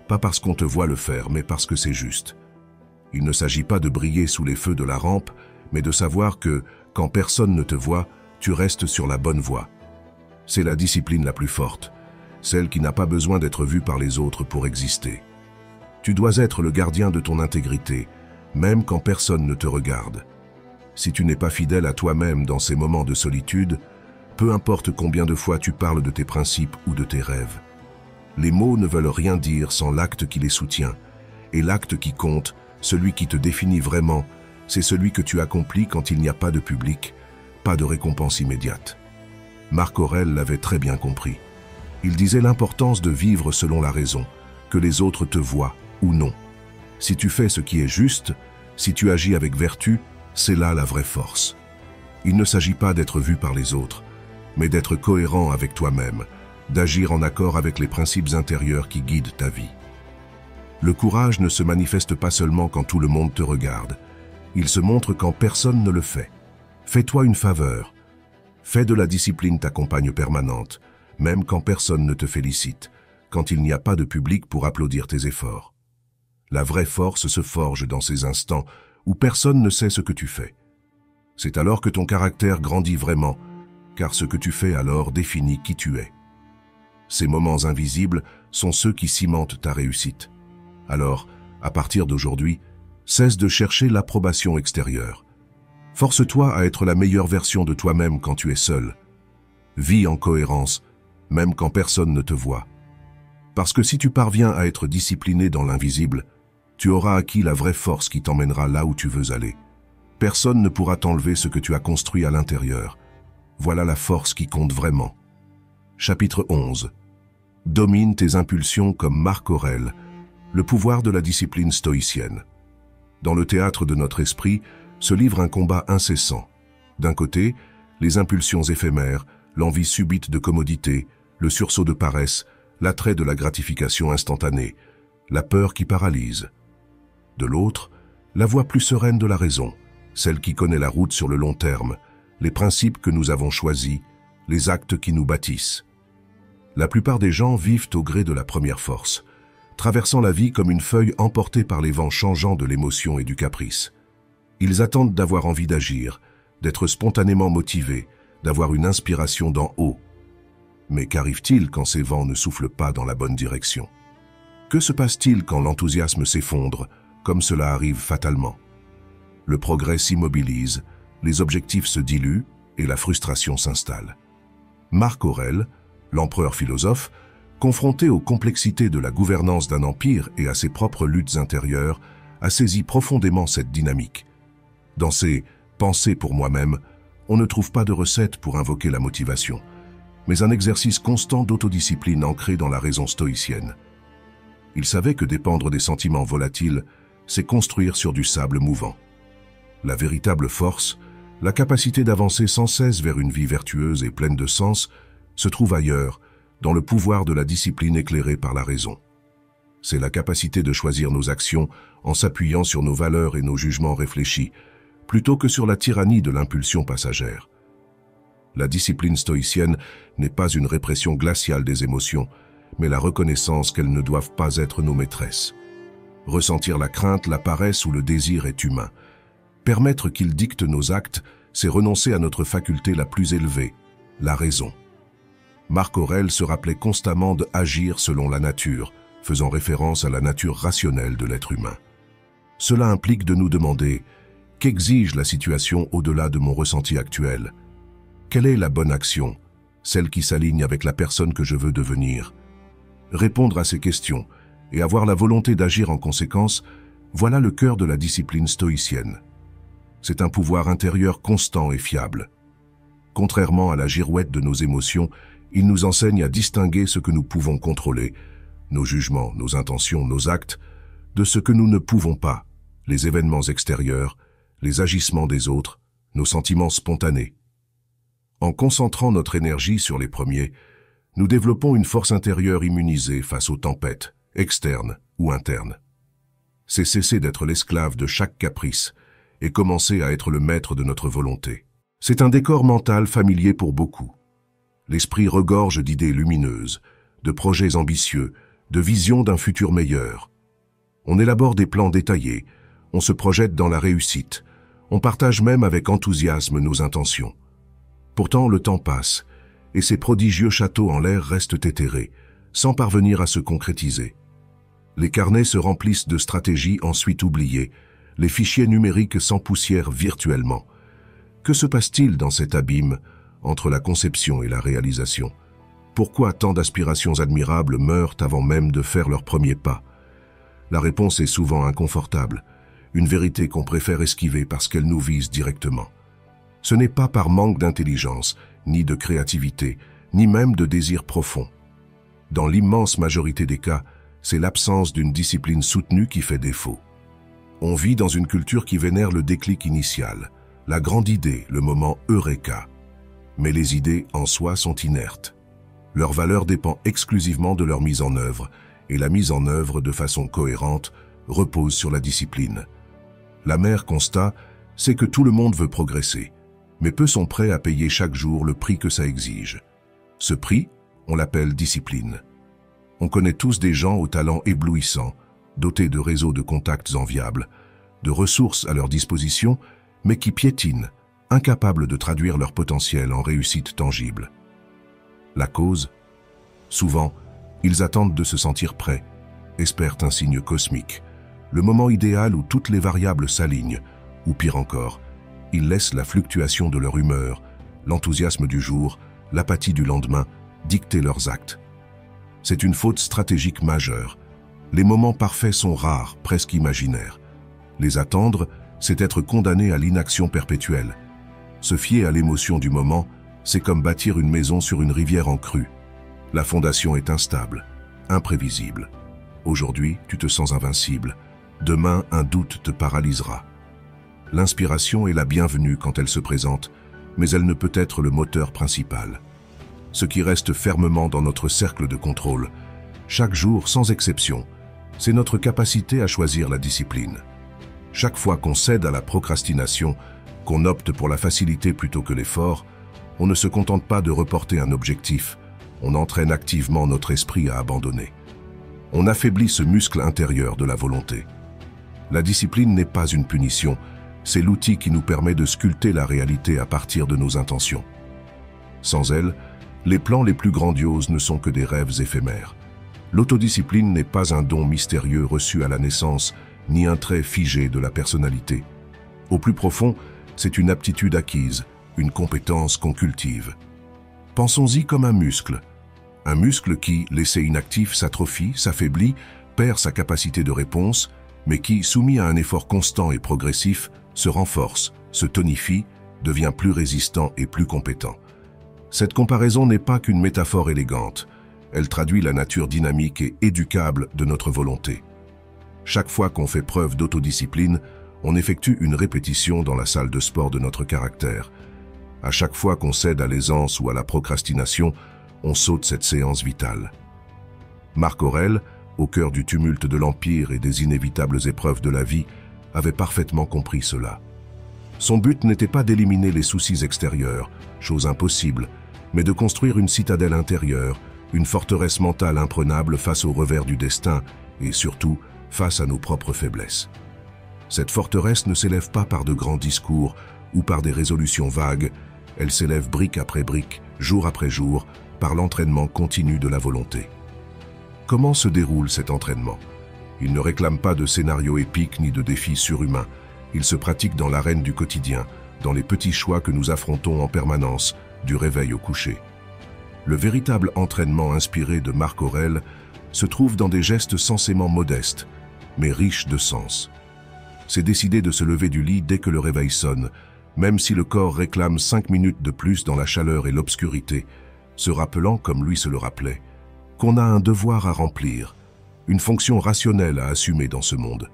pas parce qu'on te voit le faire, mais parce que c'est juste. Il ne s'agit pas de briller sous les feux de la rampe, mais de savoir que, quand personne ne te voit, tu restes sur la bonne voie. C'est la discipline la plus forte, celle qui n'a pas besoin d'être vue par les autres pour exister. Tu dois être le gardien de ton intégrité, même quand personne ne te regarde. Si tu n'es pas fidèle à toi-même dans ces moments de solitude, peu importe combien de fois tu parles de tes principes ou de tes rêves. Les mots ne veulent rien dire sans l'acte qui les soutient, et l'acte qui compte, celui qui te définit vraiment, c'est celui que tu accomplis quand il n'y a pas de public, pas de récompense immédiate. Marc Aurèle l'avait très bien compris. Il disait l'importance de vivre selon la raison, que les autres te voient ou non. Si tu fais ce qui est juste, si tu agis avec vertu, c'est là la vraie force. Il ne s'agit pas d'être vu par les autres, mais d'être cohérent avec toi-même, d'agir en accord avec les principes intérieurs qui guident ta vie. Le courage ne se manifeste pas seulement quand tout le monde te regarde, il se montre quand personne ne le fait. Fais-toi une faveur. Fais de la discipline ta compagne permanente, même quand personne ne te félicite, quand il n'y a pas de public pour applaudir tes efforts. La vraie force se forge dans ces instants où personne ne sait ce que tu fais. C'est alors que ton caractère grandit vraiment, car ce que tu fais alors définit qui tu es. Ces moments invisibles sont ceux qui cimentent ta réussite. Alors, à partir d'aujourd'hui, cesse de chercher l'approbation extérieure. Force-toi à être la meilleure version de toi-même quand tu es seul. Vis en cohérence, même quand personne ne te voit. Parce que si tu parviens à être discipliné dans l'invisible, tu auras acquis la vraie force qui t'emmènera là où tu veux aller. Personne ne pourra t'enlever ce que tu as construit à l'intérieur. Voilà la force qui compte vraiment. Chapitre 11. Domine tes impulsions comme Marc Aurèle, le pouvoir de la discipline stoïcienne. Dans le théâtre de notre esprit se livre un combat incessant. D'un côté, les impulsions éphémères, l'envie subite de commodité, le sursaut de paresse, l'attrait de la gratification instantanée, la peur qui paralyse. De l'autre, la voie plus sereine de la raison, celle qui connaît la route sur le long terme, les principes que nous avons choisis, les actes qui nous bâtissent. La plupart des gens vivent au gré de la première force, traversant la vie comme une feuille emportée par les vents changeants de l'émotion et du caprice. Ils attendent d'avoir envie d'agir, d'être spontanément motivés, d'avoir une inspiration d'en haut. Mais qu'arrive-t-il quand ces vents ne soufflent pas dans la bonne direction? Que se passe-t-il quand l'enthousiasme s'effondre, comme cela arrive fatalement? Le progrès s'immobilise, les objectifs se diluent et la frustration s'installe. Marc Aurèle, l'empereur philosophe, confronté aux complexités de la gouvernance d'un empire et à ses propres luttes intérieures, a saisi profondément cette dynamique. Dans ses « pensées pour moi-même », on ne trouve pas de recette pour invoquer la motivation, mais un exercice constant d'autodiscipline ancré dans la raison stoïcienne. Il savait que dépendre des sentiments volatiles, c'est construire sur du sable mouvant. La véritable force, la capacité d'avancer sans cesse vers une vie vertueuse et pleine de sens, se trouve ailleurs, dans le pouvoir de la discipline éclairée par la raison. C'est la capacité de choisir nos actions en s'appuyant sur nos valeurs et nos jugements réfléchis, plutôt que sur la tyrannie de l'impulsion passagère. La discipline stoïcienne n'est pas une répression glaciale des émotions, mais la reconnaissance qu'elles ne doivent pas être nos maîtresses. Ressentir la crainte, la paresse ou le désir est humain. Permettre qu'ils dictent nos actes, c'est renoncer à notre faculté la plus élevée, la raison. Marc Aurèle se rappelait constamment d'agir selon la nature, faisant référence à la nature rationnelle de l'être humain. Cela implique de nous demander « Qu'exige la situation au-delà de mon ressenti actuel ? Quelle est la bonne action, celle qui s'aligne avec la personne que je veux devenir ?» Répondre à ces questions et avoir la volonté d'agir en conséquence, voilà le cœur de la discipline stoïcienne. C'est un pouvoir intérieur constant et fiable. Contrairement à la girouette de nos émotions, il nous enseigne à distinguer ce que nous pouvons contrôler, nos jugements, nos intentions, nos actes, de ce que nous ne pouvons pas, les événements extérieurs, les agissements des autres, nos sentiments spontanés. En concentrant notre énergie sur les premiers, nous développons une force intérieure immunisée face aux tempêtes, externes ou internes. C'est cesser d'être l'esclave de chaque caprice et commencer à être le maître de notre volonté. C'est un décor mental familier pour beaucoup. L'esprit regorge d'idées lumineuses, de projets ambitieux, de visions d'un futur meilleur. On élabore des plans détaillés, on se projette dans la réussite, on partage même avec enthousiasme nos intentions. Pourtant, le temps passe, et ces prodigieux châteaux en l'air restent éthérés, sans parvenir à se concrétiser. Les carnets se remplissent de stratégies ensuite oubliées, les fichiers numériques s'empoussièrent virtuellement. Que se passe-t-il dans cet abîme entre la conception et la réalisation? Pourquoi tant d'aspirations admirables meurent avant même de faire leurs premiers pas? La réponse est souvent inconfortable, une vérité qu'on préfère esquiver parce qu'elle nous vise directement. Ce n'est pas par manque d'intelligence, ni de créativité, ni même de désir profond. Dans l'immense majorité des cas, c'est l'absence d'une discipline soutenue qui fait défaut. On vit dans une culture qui vénère le déclic initial, la grande idée, le moment eureka. Mais les idées en soi sont inertes. Leur valeur dépend exclusivement de leur mise en œuvre, et la mise en œuvre de façon cohérente repose sur la discipline. L'amer constat, c'est que tout le monde veut progresser, mais peu sont prêts à payer chaque jour le prix que ça exige. Ce prix, on l'appelle discipline. On connaît tous des gens aux talents éblouissants, dotés de réseaux de contacts enviables, de ressources à leur disposition, mais qui piétinent, incapables de traduire leur potentiel en réussite tangible. La cause? Souvent, ils attendent de se sentir prêts, espèrent un signe cosmique, le moment idéal où toutes les variables s'alignent, ou pire encore, ils laissent la fluctuation de leur humeur, l'enthousiasme du jour, l'apathie du lendemain, dicter leurs actes. C'est une faute stratégique majeure. Les moments parfaits sont rares, presque imaginaires. Les attendre, c'est être condamné à l'inaction perpétuelle. Se fier à l'émotion du moment, c'est comme bâtir une maison sur une rivière en crue. La fondation est instable, imprévisible. Aujourd'hui, tu te sens invincible. Demain, un doute te paralysera. L'inspiration est la bienvenue quand elle se présente, mais elle ne peut être le moteur principal. Ce qui reste fermement dans notre cercle de contrôle, chaque jour sans exception, c'est notre capacité à choisir la discipline. Chaque fois qu'on cède à la procrastination, qu'on opte pour la facilité plutôt que l'effort, on ne se contente pas de reporter un objectif, on entraîne activement notre esprit à abandonner. On affaiblit ce muscle intérieur de la volonté. La discipline n'est pas une punition, c'est l'outil qui nous permet de sculpter la réalité à partir de nos intentions. Sans elle, les plans les plus grandioses ne sont que des rêves éphémères. L'autodiscipline n'est pas un don mystérieux reçu à la naissance, ni un trait figé de la personnalité. Au plus profond, c'est une aptitude acquise, une compétence qu'on cultive. Pensons-y comme un muscle. Un muscle qui, laissé inactif, s'atrophie, s'affaiblit, perd sa capacité de réponse, mais qui, soumis à un effort constant et progressif, se renforce, se tonifie, devient plus résistant et plus compétent. Cette comparaison n'est pas qu'une métaphore élégante, elle traduit la nature dynamique et éducable de notre volonté. Chaque fois qu'on fait preuve d'autodiscipline, on effectue une répétition dans la salle de sport de notre caractère. À chaque fois qu'on cède à l'aisance ou à la procrastination, on saute cette séance vitale. Marc Aurèle, au cœur du tumulte de l'Empire et des inévitables épreuves de la vie, avait parfaitement compris cela. Son but n'était pas d'éliminer les soucis extérieurs, chose impossible, mais de construire une citadelle intérieure, une forteresse mentale imprenable face aux revers du destin et surtout face à nos propres faiblesses. Cette forteresse ne s'élève pas par de grands discours ou par des résolutions vagues, elle s'élève brique après brique, jour après jour, par l'entraînement continu de la volonté. Comment se déroule cet entraînement? Il ne réclame pas de scénario épique ni de défis surhumains. Il se pratique dans l'arène du quotidien, dans les petits choix que nous affrontons en permanence, du réveil au coucher. Le véritable entraînement inspiré de Marc Aurèle se trouve dans des gestes censément modestes, mais riches de sens. C'est décider de se lever du lit dès que le réveil sonne, même si le corps réclame 5 minutes de plus dans la chaleur et l'obscurité, se rappelant, comme lui se le rappelait, qu'on a un devoir à remplir, une fonction rationnelle à assumer dans ce monde.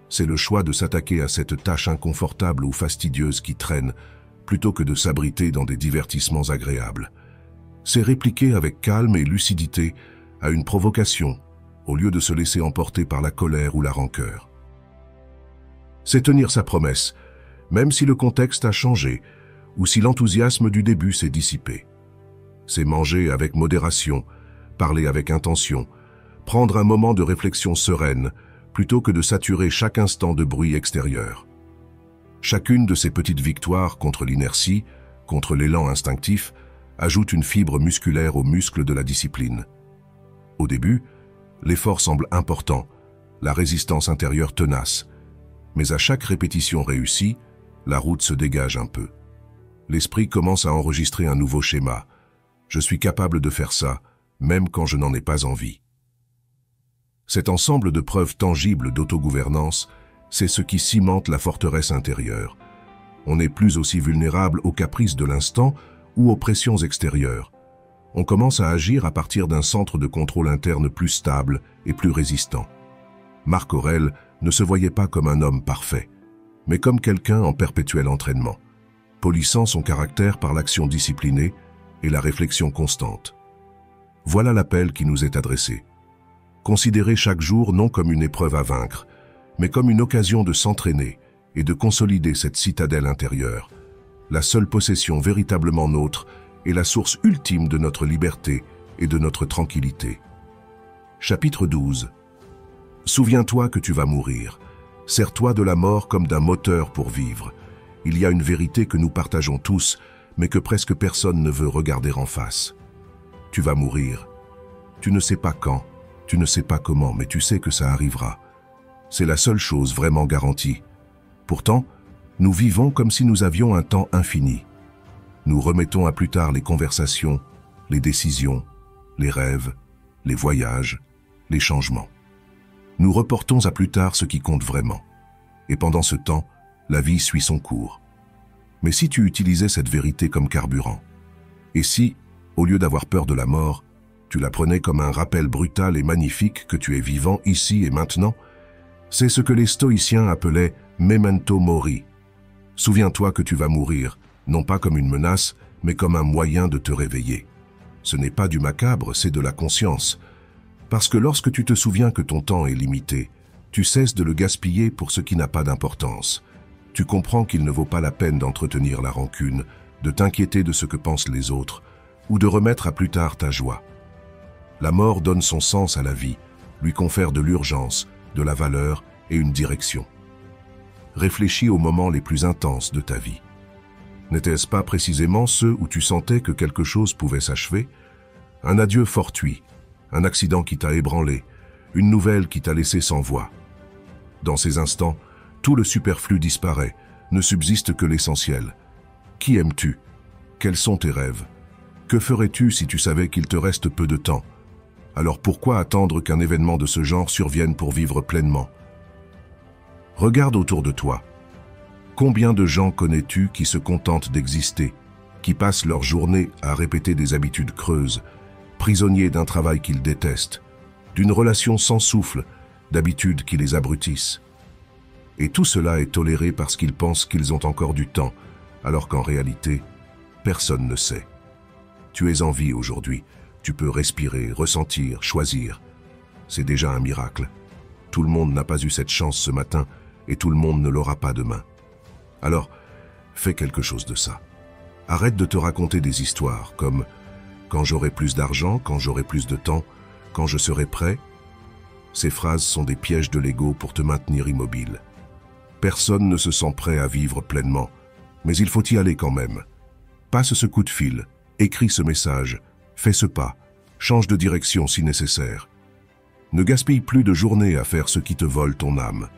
C'est le choix de s'attaquer à cette tâche inconfortable ou fastidieuse qui traîne, plutôt que de s'abriter dans des divertissements agréables. C'est répliquer avec calme et lucidité à une provocation, au lieu de se laisser emporter par la colère ou la rancœur. C'est tenir sa promesse, même si le contexte a changé ou si l'enthousiasme du début s'est dissipé. C'est manger avec modération, parler avec intention, prendre un moment de réflexion sereine, plutôt que de saturer chaque instant de bruit extérieur. Chacune de ces petites victoires contre l'inertie, contre l'élan instinctif, ajoute une fibre musculaire aux muscles de la discipline. Au début, l'effort semble important, la résistance intérieure tenace, mais à chaque répétition réussie, la route se dégage un peu. L'esprit commence à enregistrer un nouveau schéma. Je suis capable de faire ça, même quand je n'en ai pas envie. Cet ensemble de preuves tangibles d'autogouvernance, c'est ce qui cimente la forteresse intérieure. On n'est plus aussi vulnérable aux caprices de l'instant ou aux pressions extérieures. On commence à agir à partir d'un centre de contrôle interne plus stable et plus résistant. Marc Aurèle ne se voyait pas comme un homme parfait, mais comme quelqu'un en perpétuel entraînement, polissant son caractère par l'action disciplinée et la réflexion constante. Voilà l'appel qui nous est adressé. Considérez chaque jour non comme une épreuve à vaincre, mais comme une occasion de s'entraîner et de consolider cette citadelle intérieure, la seule possession véritablement nôtre et la source ultime de notre liberté et de notre tranquillité. Chapitre 12. Souviens-toi que tu vas mourir. Sers-toi de la mort comme d'un moteur pour vivre. Il y a une vérité que nous partageons tous, mais que presque personne ne veut regarder en face. Tu vas mourir. Tu ne sais pas quand, tu ne sais pas comment, mais tu sais que ça arrivera. C'est la seule chose vraiment garantie. Pourtant, nous vivons comme si nous avions un temps infini. Nous remettons à plus tard les conversations, les décisions, les rêves, les voyages, les changements. Nous reportons à plus tard ce qui compte vraiment. Et pendant ce temps, la vie suit son cours. Mais si tu utilisais cette vérité comme carburant, et si, au lieu d'avoir peur de la mort, tu la prenais comme un rappel brutal et magnifique que tu es vivant ici et maintenant, c'est ce que les stoïciens appelaient « memento mori ». Souviens-toi que tu vas mourir, non pas comme une menace, mais comme un moyen de te réveiller. Ce n'est pas du macabre, c'est de la conscience. Parce que lorsque tu te souviens que ton temps est limité, tu cesses de le gaspiller pour ce qui n'a pas d'importance. Tu comprends qu'il ne vaut pas la peine d'entretenir la rancune, de t'inquiéter de ce que pensent les autres, ou de remettre à plus tard ta joie. La mort donne son sens à la vie, lui confère de l'urgence, de la valeur et une direction. Réfléchis aux moments les plus intenses de ta vie. N'était-ce pas précisément ceux où tu sentais que quelque chose pouvait s'achever? Un adieu fortuit, un accident qui t'a ébranlé, une nouvelle qui t'a laissé sans voix. Dans ces instants, tout le superflu disparaît, ne subsiste que l'essentiel. Qui aimes-tu? Quels sont tes rêves? Que ferais-tu si tu savais qu'il te reste peu de temps? Alors pourquoi attendre qu'un événement de ce genre survienne pour vivre pleinement? Regarde autour de toi. Combien de gens connais-tu qui se contentent d'exister, qui passent leur journée à répéter des habitudes creuses, prisonniers d'un travail qu'ils détestent, d'une relation sans souffle, d'habitudes qui les abrutissent? Et tout cela est toléré parce qu'ils pensent qu'ils ont encore du temps, alors qu'en réalité, personne ne sait. Tu es en vie aujourd'hui, tu peux respirer, ressentir, choisir. C'est déjà un miracle. Tout le monde n'a pas eu cette chance ce matin et tout le monde ne l'aura pas demain. Alors, fais quelque chose de ça. Arrête de te raconter des histoires comme « quand j'aurai plus d'argent, quand j'aurai plus de temps, quand je serai prêt ». Ces phrases sont des pièges de l'ego pour te maintenir immobile. Personne ne se sent prêt à vivre pleinement, mais il faut y aller quand même. Passe ce coup de fil, écris ce message, fais ce pas, change de direction si nécessaire. Ne gaspille plus de journées à faire ce qui te vole ton âme.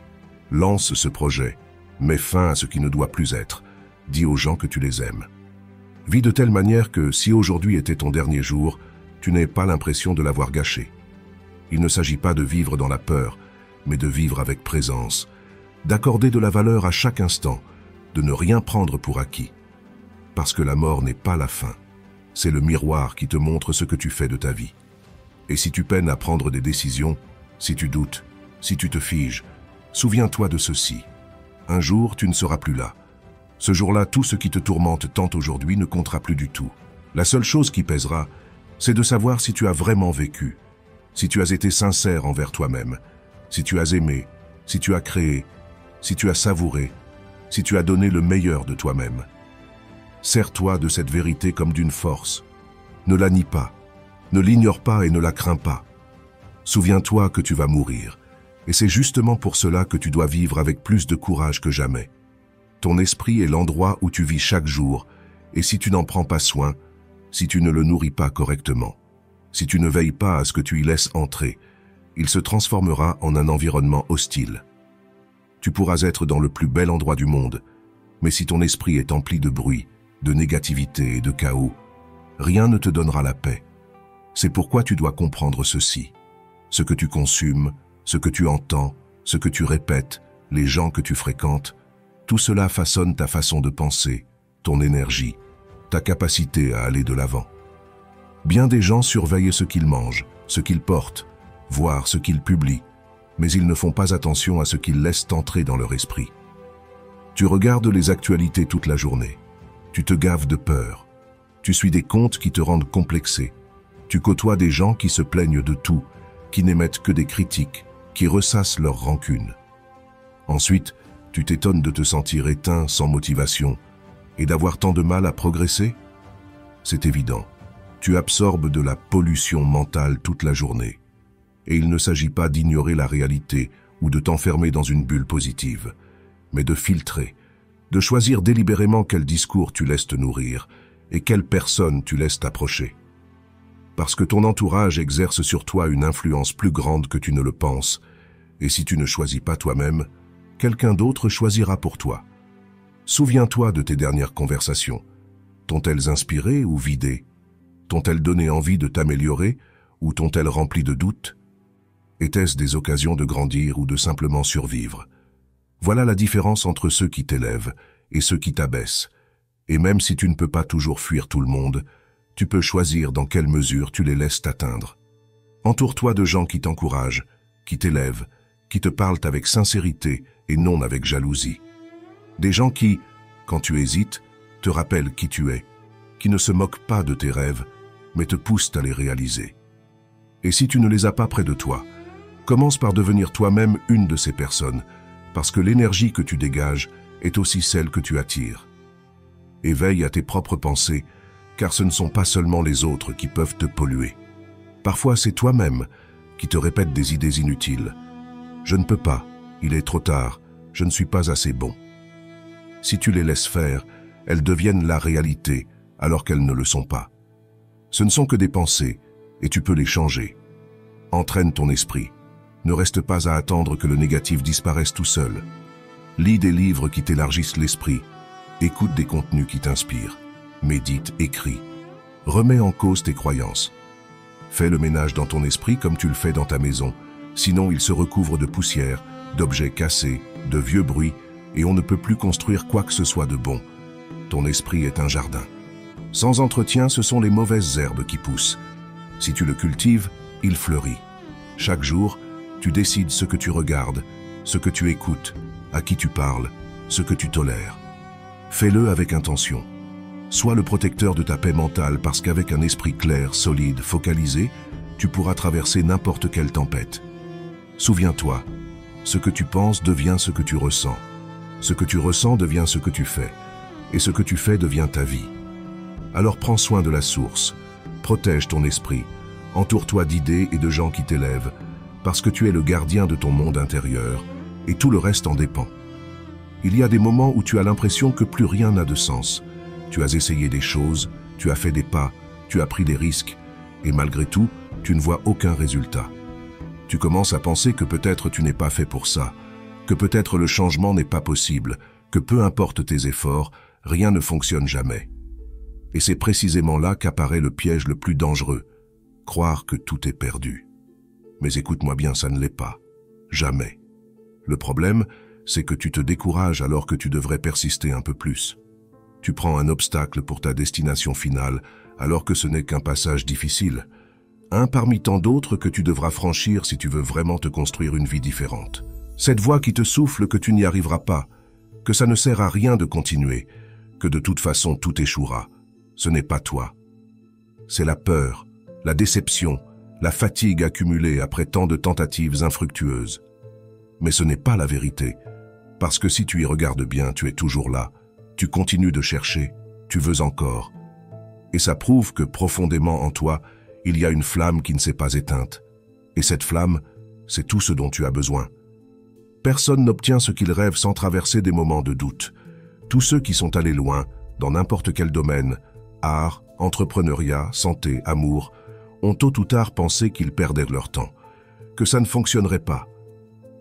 Lance ce projet, mets fin à ce qui ne doit plus être, dis aux gens que tu les aimes. Vis de telle manière que si aujourd'hui était ton dernier jour, tu n'aies pas l'impression de l'avoir gâché. Il ne s'agit pas de vivre dans la peur, mais de vivre avec présence, d'accorder de la valeur à chaque instant, de ne rien prendre pour acquis. Parce que la mort n'est pas la fin. C'est le miroir qui te montre ce que tu fais de ta vie. Et si tu peines à prendre des décisions, Si tu doutes, si tu te figes, souviens-toi de ceci. Un jour, tu ne seras plus là. Ce jour-là, tout ce qui te tourmente tant aujourd'hui ne comptera plus du tout. La seule chose qui pèsera, c'est de savoir si tu as vraiment vécu, si tu as été sincère envers toi-même, si tu as aimé, si tu as créé, si tu as savouré, si tu as donné le meilleur de toi-même. Sers-toi de cette vérité comme d'une force. Ne la nie pas, ne l'ignore pas et ne la crains pas. Souviens-toi que tu vas mourir, et c'est justement pour cela que tu dois vivre avec plus de courage que jamais. Ton esprit est l'endroit où tu vis chaque jour, et si tu n'en prends pas soin, si tu ne le nourris pas correctement, si tu ne veilles pas à ce que tu y laisses entrer, il se transformera en un environnement hostile. Tu pourras être dans le plus bel endroit du monde, mais si ton esprit est empli de bruit, de négativité et de chaos, rien ne te donnera la paix. C'est pourquoi tu dois comprendre ceci. Ce que tu consumes, ce que tu entends, ce que tu répètes, les gens que tu fréquentes, tout cela façonne ta façon de penser, ton énergie, ta capacité à aller de l'avant. Bien des gens surveillent ce qu'ils mangent, ce qu'ils portent, voire ce qu'ils publient, mais ils ne font pas attention à ce qu'ils laissent entrer dans leur esprit. Tu regardes les actualités toute la journée. Tu te gaves de peur. Tu suis des comptes qui te rendent complexé. Tu côtoies des gens qui se plaignent de tout, qui n'émettent que des critiques, qui ressassent leur rancune. Ensuite, tu t'étonnes de te sentir éteint, sans motivation, et d'avoir tant de mal à progresser? C'est évident. Tu absorbes de la pollution mentale toute la journée. Et il ne s'agit pas d'ignorer la réalité ou de t'enfermer dans une bulle positive, mais de filtrer, de choisir délibérément quel discours tu laisses te nourrir et quelle personne tu laisses t'approcher. Parce que ton entourage exerce sur toi une influence plus grande que tu ne le penses, et si tu ne choisis pas toi-même, quelqu'un d'autre choisira pour toi. Souviens-toi de tes dernières conversations. T'ont-elles inspiré ou vidé? T'ont-elles donné envie de t'améliorer ou t'ont-elles rempli de doutes? Étaient-ce des occasions de grandir ou de simplement survivre? Voilà la différence entre ceux qui t'élèvent et ceux qui t'abaissent. Et même si tu ne peux pas toujours fuir tout le monde, tu peux choisir dans quelle mesure tu les laisses t'atteindre. Entoure-toi de gens qui t'encouragent, qui t'élèvent, qui te parlent avec sincérité et non avec jalousie. Des gens qui, quand tu hésites, te rappellent qui tu es, qui ne se moquent pas de tes rêves, mais te poussent à les réaliser. Et si tu ne les as pas près de toi, commence par devenir toi-même une de ces personnes, parce que l'énergie que tu dégages est aussi celle que tu attires. Et veille à tes propres pensées, car ce ne sont pas seulement les autres qui peuvent te polluer. Parfois, c'est toi-même qui te répète des idées inutiles. Je ne peux pas, il est trop tard, je ne suis pas assez bon. Si tu les laisses faire, elles deviennent la réalité, alors qu'elles ne le sont pas. Ce ne sont que des pensées, et tu peux les changer. Entraîne ton esprit. Ne reste pas à attendre que le négatif disparaisse tout seul. Lis des livres qui t'élargissent l'esprit. Écoute des contenus qui t'inspirent. Médite, écris. Remets en cause tes croyances. Fais le ménage dans ton esprit comme tu le fais dans ta maison. Sinon, il se recouvre de poussière, d'objets cassés, de vieux bruits, et on ne peut plus construire quoi que ce soit de bon. Ton esprit est un jardin. Sans entretien, ce sont les mauvaises herbes qui poussent. Si tu le cultives, il fleurit. Chaque jour, tu décides ce que tu regardes, ce que tu écoutes, à qui tu parles, ce que tu tolères. Fais-le avec intention. Sois le protecteur de ta paix mentale parce qu'avec un esprit clair, solide, focalisé, tu pourras traverser n'importe quelle tempête. Souviens-toi, ce que tu penses devient ce que tu ressens. Ce que tu ressens devient ce que tu fais. Et ce que tu fais devient ta vie. Alors prends soin de la source, protège ton esprit, entoure-toi d'idées et de gens qui t'élèvent, parce que tu es le gardien de ton monde intérieur, et tout le reste en dépend. Il y a des moments où tu as l'impression que plus rien n'a de sens. Tu as essayé des choses, tu as fait des pas, tu as pris des risques, et malgré tout, tu ne vois aucun résultat. Tu commences à penser que peut-être tu n'es pas fait pour ça, que peut-être le changement n'est pas possible, que peu importe tes efforts, rien ne fonctionne jamais. Et c'est précisément là qu'apparaît le piège le plus dangereux, croire que tout est perdu. Mais écoute-moi bien, ça ne l'est pas. Jamais. Le problème, c'est que tu te décourages alors que tu devrais persister un peu plus. Tu prends un obstacle pour ta destination finale alors que ce n'est qu'un passage difficile. un parmi tant d'autres que tu devras franchir si tu veux vraiment te construire une vie différente. Cette voix qui te souffle que tu n'y arriveras pas, que ça ne sert à rien de continuer, que de toute façon tout échouera. Ce n'est pas toi. C'est la peur, la déception, la fatigue accumulée après tant de tentatives infructueuses. Mais ce n'est pas la vérité, parce que si tu y regardes bien, tu es toujours là, tu continues de chercher, tu veux encore. Et ça prouve que profondément en toi, il y a une flamme qui ne s'est pas éteinte. Et cette flamme, c'est tout ce dont tu as besoin. Personne n'obtient ce qu'il rêve sans traverser des moments de doute. Tous ceux qui sont allés loin, dans n'importe quel domaine, art, entrepreneuriat, santé, amour, ont tôt ou tard pensé qu'ils perdaient leur temps, que ça ne fonctionnerait pas.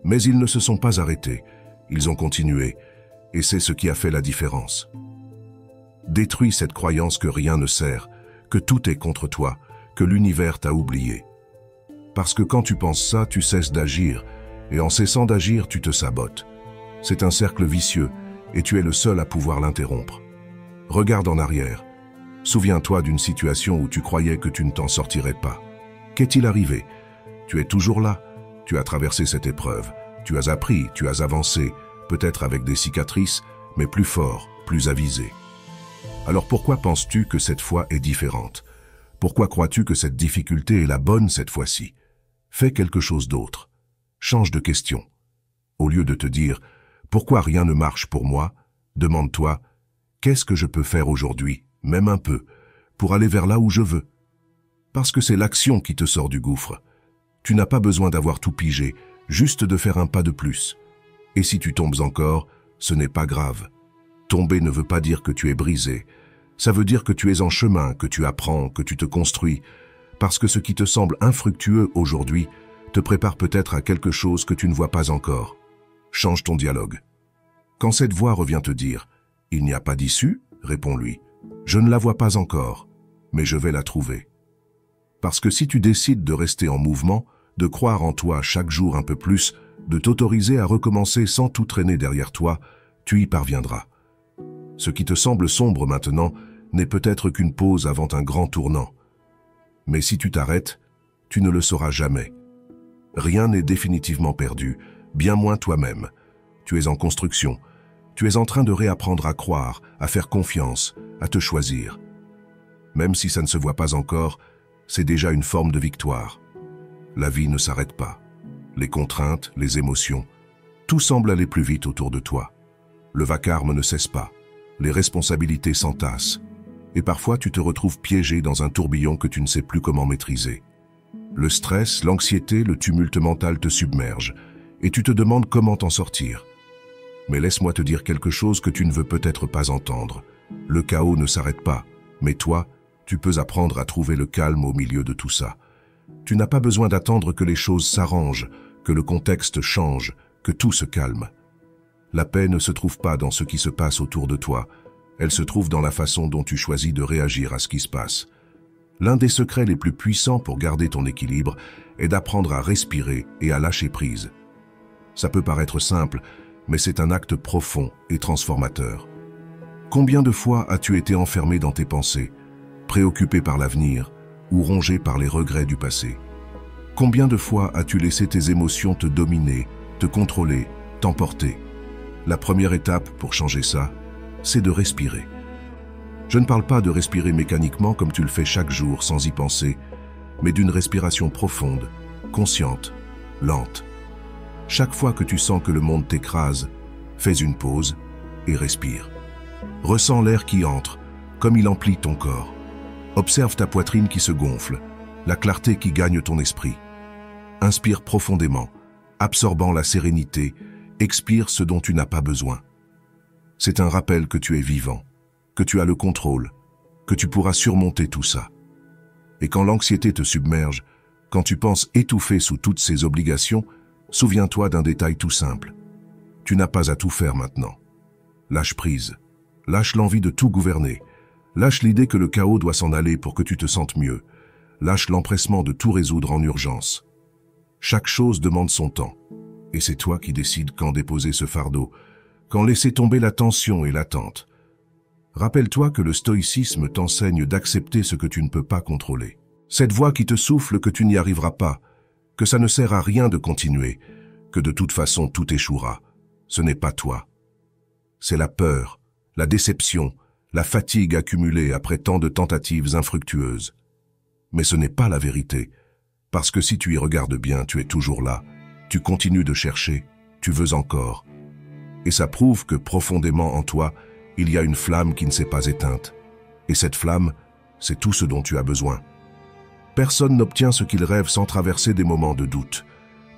Mais ils ne se sont pas arrêtés, ils ont continué, et c'est ce qui a fait la différence. Détruis cette croyance que rien ne sert, que tout est contre toi, que l'univers t'a oublié. Parce que quand tu penses ça, tu cesses d'agir, et en cessant d'agir, tu te sabotes. C'est un cercle vicieux, et tu es le seul à pouvoir l'interrompre. Regarde en arrière. Souviens-toi d'une situation où tu croyais que tu ne t'en sortirais pas. Qu'est-il arrivé? Tu es toujours là. Tu as traversé cette épreuve. Tu as appris, tu as avancé, peut-être avec des cicatrices, mais plus fort, plus avisé. Alors pourquoi penses-tu que cette fois est différente? Pourquoi crois-tu que cette difficulté est la bonne cette fois-ci? Fais quelque chose d'autre. Change de question. Au lieu de te dire « Pourquoi rien ne marche pour moi ?» demande-toi « Qu'est-ce que je peux faire aujourd'hui, même un peu, pour aller vers là où je veux ?» Parce que c'est l'action qui te sort du gouffre. Tu n'as pas besoin d'avoir tout pigé, juste de faire un pas de plus. Et si tu tombes encore, ce n'est pas grave. Tomber ne veut pas dire que tu es brisé. Ça veut dire que tu es en chemin, que tu apprends, que tu te construis, parce que ce qui te semble infructueux aujourd'hui te prépare peut-être à quelque chose que tu ne vois pas encore. Change ton dialogue. Quand cette voix revient te dire « Il n'y a pas d'issue », réponds-lui « Je ne la vois pas encore, mais je vais la trouver. » Parce que si tu décides de rester en mouvement, de croire en toi chaque jour un peu plus, de t'autoriser à recommencer sans tout traîner derrière toi, tu y parviendras. Ce qui te semble sombre maintenant n'est peut-être qu'une pause avant un grand tournant. Mais si tu t'arrêtes, tu ne le sauras jamais. Rien n'est définitivement perdu, bien moins toi-même. Tu es en construction. Tu es en train de réapprendre à croire, à faire confiance, à te choisir. Même si ça ne se voit pas encore, c'est déjà une forme de victoire. La vie ne s'arrête pas. Les contraintes, les émotions, tout semble aller plus vite autour de toi. Le vacarme ne cesse pas. Les responsabilités s'entassent. Et parfois tu te retrouves piégé dans un tourbillon que tu ne sais plus comment maîtriser. Le stress, l'anxiété, le tumulte mental te submergent et tu te demandes comment t'en sortir. Mais laisse-moi te dire quelque chose que tu ne veux peut-être pas entendre. Le chaos ne s'arrête pas, mais toi, tu peux apprendre à trouver le calme au milieu de tout ça. Tu n'as pas besoin d'attendre que les choses s'arrangent, que le contexte change, que tout se calme. La paix ne se trouve pas dans ce qui se passe autour de toi, elle se trouve dans la façon dont tu choisis de réagir à ce qui se passe. L'un des secrets les plus puissants pour garder ton équilibre est d'apprendre à respirer et à lâcher prise. Ça peut paraître simple, mais c'est un acte profond et transformateur. Combien de fois as-tu été enfermé dans tes pensées, préoccupé par l'avenir ou rongé par les regrets du passé? Combien de fois as-tu laissé tes émotions te dominer, te contrôler, t'emporter? La première étape pour changer ça, c'est de respirer. Je ne parle pas de respirer mécaniquement comme tu le fais chaque jour sans y penser, mais d'une respiration profonde, consciente, lente. Chaque fois que tu sens que le monde t'écrase, fais une pause et respire. Ressens l'air qui entre, comme il emplit ton corps. Observe ta poitrine qui se gonfle, la clarté qui gagne ton esprit. Inspire profondément, absorbant la sérénité, expire ce dont tu n'as pas besoin. C'est un rappel que tu es vivant, que tu as le contrôle, que tu pourras surmonter tout ça. Et quand l'anxiété te submerge, quand tu penses étouffer sous toutes ces obligations, souviens-toi d'un détail tout simple. Tu n'as pas à tout faire maintenant. Lâche prise. Lâche l'envie de tout gouverner. Lâche l'idée que le chaos doit s'en aller pour que tu te sentes mieux. Lâche l'empressement de tout résoudre en urgence. Chaque chose demande son temps. Et c'est toi qui décides quand déposer ce fardeau, quand laisser tomber la tension et l'attente. Rappelle-toi que le stoïcisme t'enseigne d'accepter ce que tu ne peux pas contrôler. Cette voix qui te souffle que tu n'y arriveras pas, que ça ne sert à rien de continuer, que de toute façon tout échouera. Ce n'est pas toi. C'est la peur, la déception, la fatigue accumulée après tant de tentatives infructueuses. Mais ce n'est pas la vérité, parce que si tu y regardes bien, tu es toujours là, tu continues de chercher, tu veux encore. Et ça prouve que profondément en toi, il y a une flamme qui ne s'est pas éteinte. Et cette flamme, c'est tout ce dont tu as besoin. Personne n'obtient ce qu'il rêve sans traverser des moments de doute.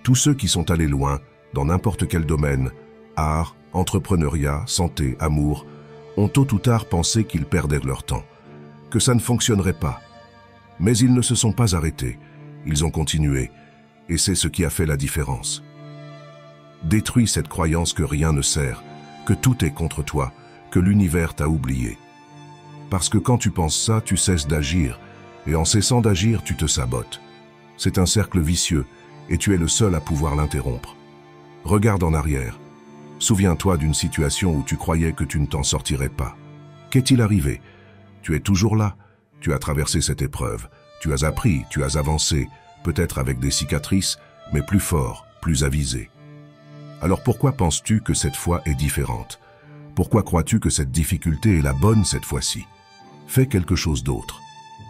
Tous ceux qui sont allés loin, dans n'importe quel domaine, art, entrepreneuriat, santé, amour, ont tôt ou tard pensé qu'ils perdaient leur temps, que ça ne fonctionnerait pas. Mais ils ne se sont pas arrêtés, ils ont continué, et c'est ce qui a fait la différence. Détruis cette croyance que rien ne sert, que tout est contre toi, que l'univers t'a oublié. Parce que quand tu penses ça, tu cesses d'agir, et en cessant d'agir, tu te sabotes. C'est un cercle vicieux, et tu es le seul à pouvoir l'interrompre. Regarde en arrière. Souviens-toi d'une situation où tu croyais que tu ne t'en sortirais pas. Qu'est-il arrivé? Tu es toujours là. Tu as traversé cette épreuve. Tu as appris, tu as avancé, peut-être avec des cicatrices, mais plus fort, plus avisé. Alors pourquoi penses-tu que cette fois est différente? Pourquoi crois-tu que cette difficulté est la bonne cette fois-ci? Fais quelque chose d'autre.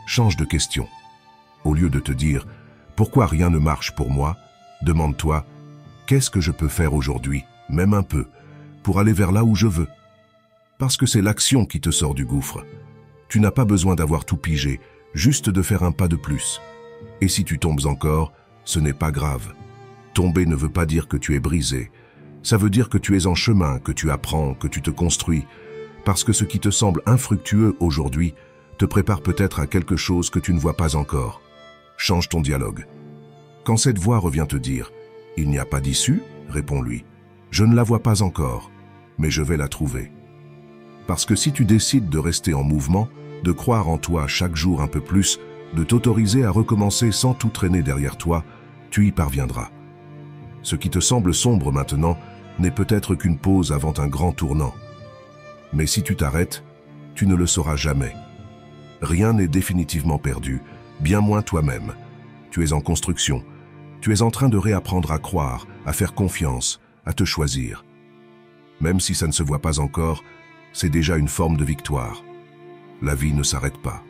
Change de question. Au lieu de te dire « Pourquoi rien ne marche pour moi ?» demande-toi « Qu'est-ce que je peux faire aujourd'hui, même un peu, pour aller vers là où je veux ?» Parce que c'est l'action qui te sort du gouffre. Tu n'as pas besoin d'avoir tout pigé, juste de faire un pas de plus. Et si tu tombes encore, ce n'est pas grave. Tomber ne veut pas dire que tu es brisé. Ça veut dire que tu es en chemin, que tu apprends, que tu te construis. Parce que ce qui te semble infructueux aujourd'hui te prépare peut-être à quelque chose que tu ne vois pas encore. Change ton dialogue. Quand cette voix revient te dire « Il n'y a pas d'issue », réponds-lui « Je ne la vois pas encore, mais je vais la trouver. » Parce que si tu décides de rester en mouvement, de croire en toi chaque jour un peu plus, de t'autoriser à recommencer sans tout traîner derrière toi, tu y parviendras. Ce qui te semble sombre maintenant n'est peut-être qu'une pause avant un grand tournant. Mais si tu t'arrêtes, tu ne le sauras jamais. Rien n'est définitivement perdu, bien moins toi-même. Tu es en construction. Tu es en train de réapprendre à croire, à faire confiance, à te choisir. Même si ça ne se voit pas encore, c'est déjà une forme de victoire. La vie ne s'arrête pas.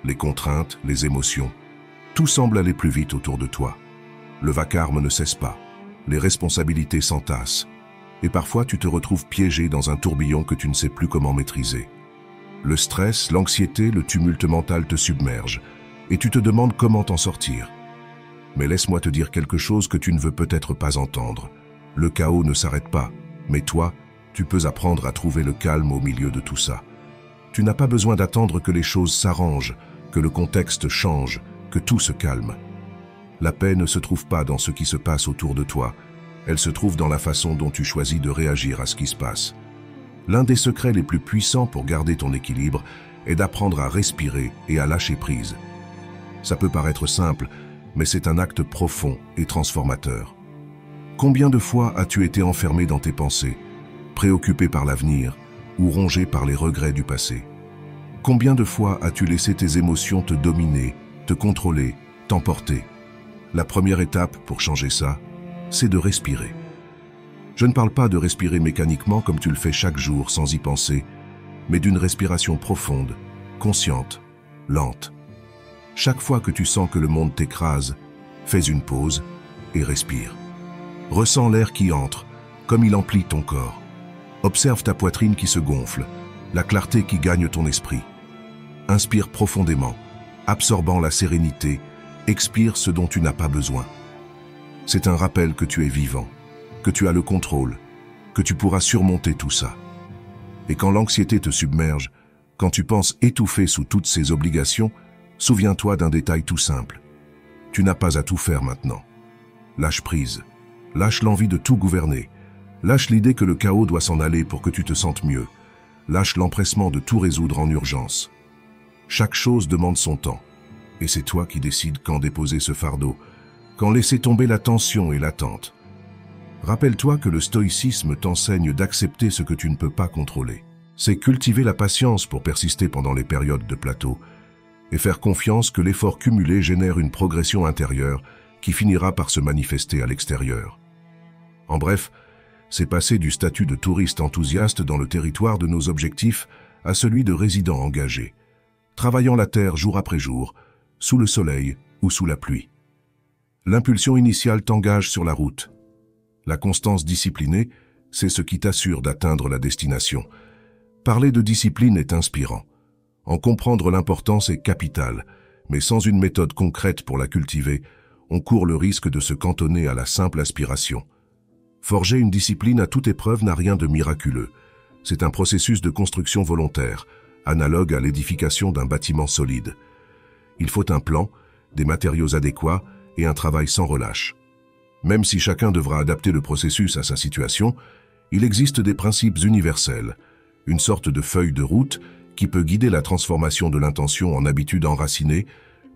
Les contraintes, les émotions, tout semble aller plus vite autour de toi. Le vacarme ne cesse pas. Les responsabilités s'entassent. Et parfois tu te retrouves piégé dans un tourbillon que tu ne sais plus comment maîtriser. Le stress, l'anxiété, le tumulte mental te submergent, et tu te demandes comment t'en sortir. Mais laisse-moi te dire quelque chose que tu ne veux peut-être pas entendre. Le chaos ne s'arrête pas, mais toi, tu peux apprendre à trouver le calme au milieu de tout ça. Tu n'as pas besoin d'attendre que les choses s'arrangent, que le contexte change, que tout se calme. La paix ne se trouve pas dans ce qui se passe autour de toi, elle se trouve dans la façon dont tu choisis de réagir à ce qui se passe. L'un des secrets les plus puissants pour garder ton équilibre est d'apprendre à respirer et à lâcher prise. Ça peut paraître simple, mais c'est un acte profond et transformateur. Combien de fois as-tu été enfermé dans tes pensées, préoccupé par l'avenir ou rongé par les regrets du passé? Combien de fois as-tu laissé tes émotions te dominer, te contrôler, t'emporter? La première étape pour changer ça, c'est de respirer. Je ne parle pas de respirer mécaniquement comme tu le fais chaque jour sans y penser, mais d'une respiration profonde, consciente, lente. Chaque fois que tu sens que le monde t'écrase, fais une pause et respire. Ressens l'air qui entre, comme il emplit ton corps. Observe ta poitrine qui se gonfle, la clarté qui gagne ton esprit. Inspire profondément, absorbant la sérénité, expire ce dont tu n'as pas besoin. C'est un rappel que tu es vivant, que tu as le contrôle, que tu pourras surmonter tout ça. Et quand l'anxiété te submerge, quand tu penses étouffer sous toutes ces obligations, souviens-toi d'un détail tout simple. Tu n'as pas à tout faire maintenant. Lâche prise. Lâche l'envie de tout gouverner. Lâche l'idée que le chaos doit s'en aller pour que tu te sentes mieux. Lâche l'empressement de tout résoudre en urgence. Chaque chose demande son temps. Et c'est toi qui décides quand déposer ce fardeau, quand laisser tomber la tension et l'attente. Rappelle-toi que le stoïcisme t'enseigne d'accepter ce que tu ne peux pas contrôler. C'est cultiver la patience pour persister pendant les périodes de plateau. et faire confiance que l'effort cumulé génère une progression intérieure qui finira par se manifester à l'extérieur. En bref, c'est passer du statut de touriste enthousiaste dans le territoire de nos objectifs à celui de résident engagé, travaillant la terre jour après jour, sous le soleil ou sous la pluie. L'impulsion initiale t'engage sur la route. La constance disciplinée, c'est ce qui t'assure d'atteindre la destination. Parler de discipline est inspirant. En comprendre l'importance est capital, mais sans une méthode concrète pour la cultiver, on court le risque de se cantonner à la simple aspiration. Forger une discipline à toute épreuve n'a rien de miraculeux. C'est un processus de construction volontaire, analogue à l'édification d'un bâtiment solide. Il faut un plan, des matériaux adéquats et un travail sans relâche. Même si chacun devra adapter le processus à sa situation, il existe des principes universels, une sorte de feuille de route qui peut guider la transformation de l'intention en habitude enracinée,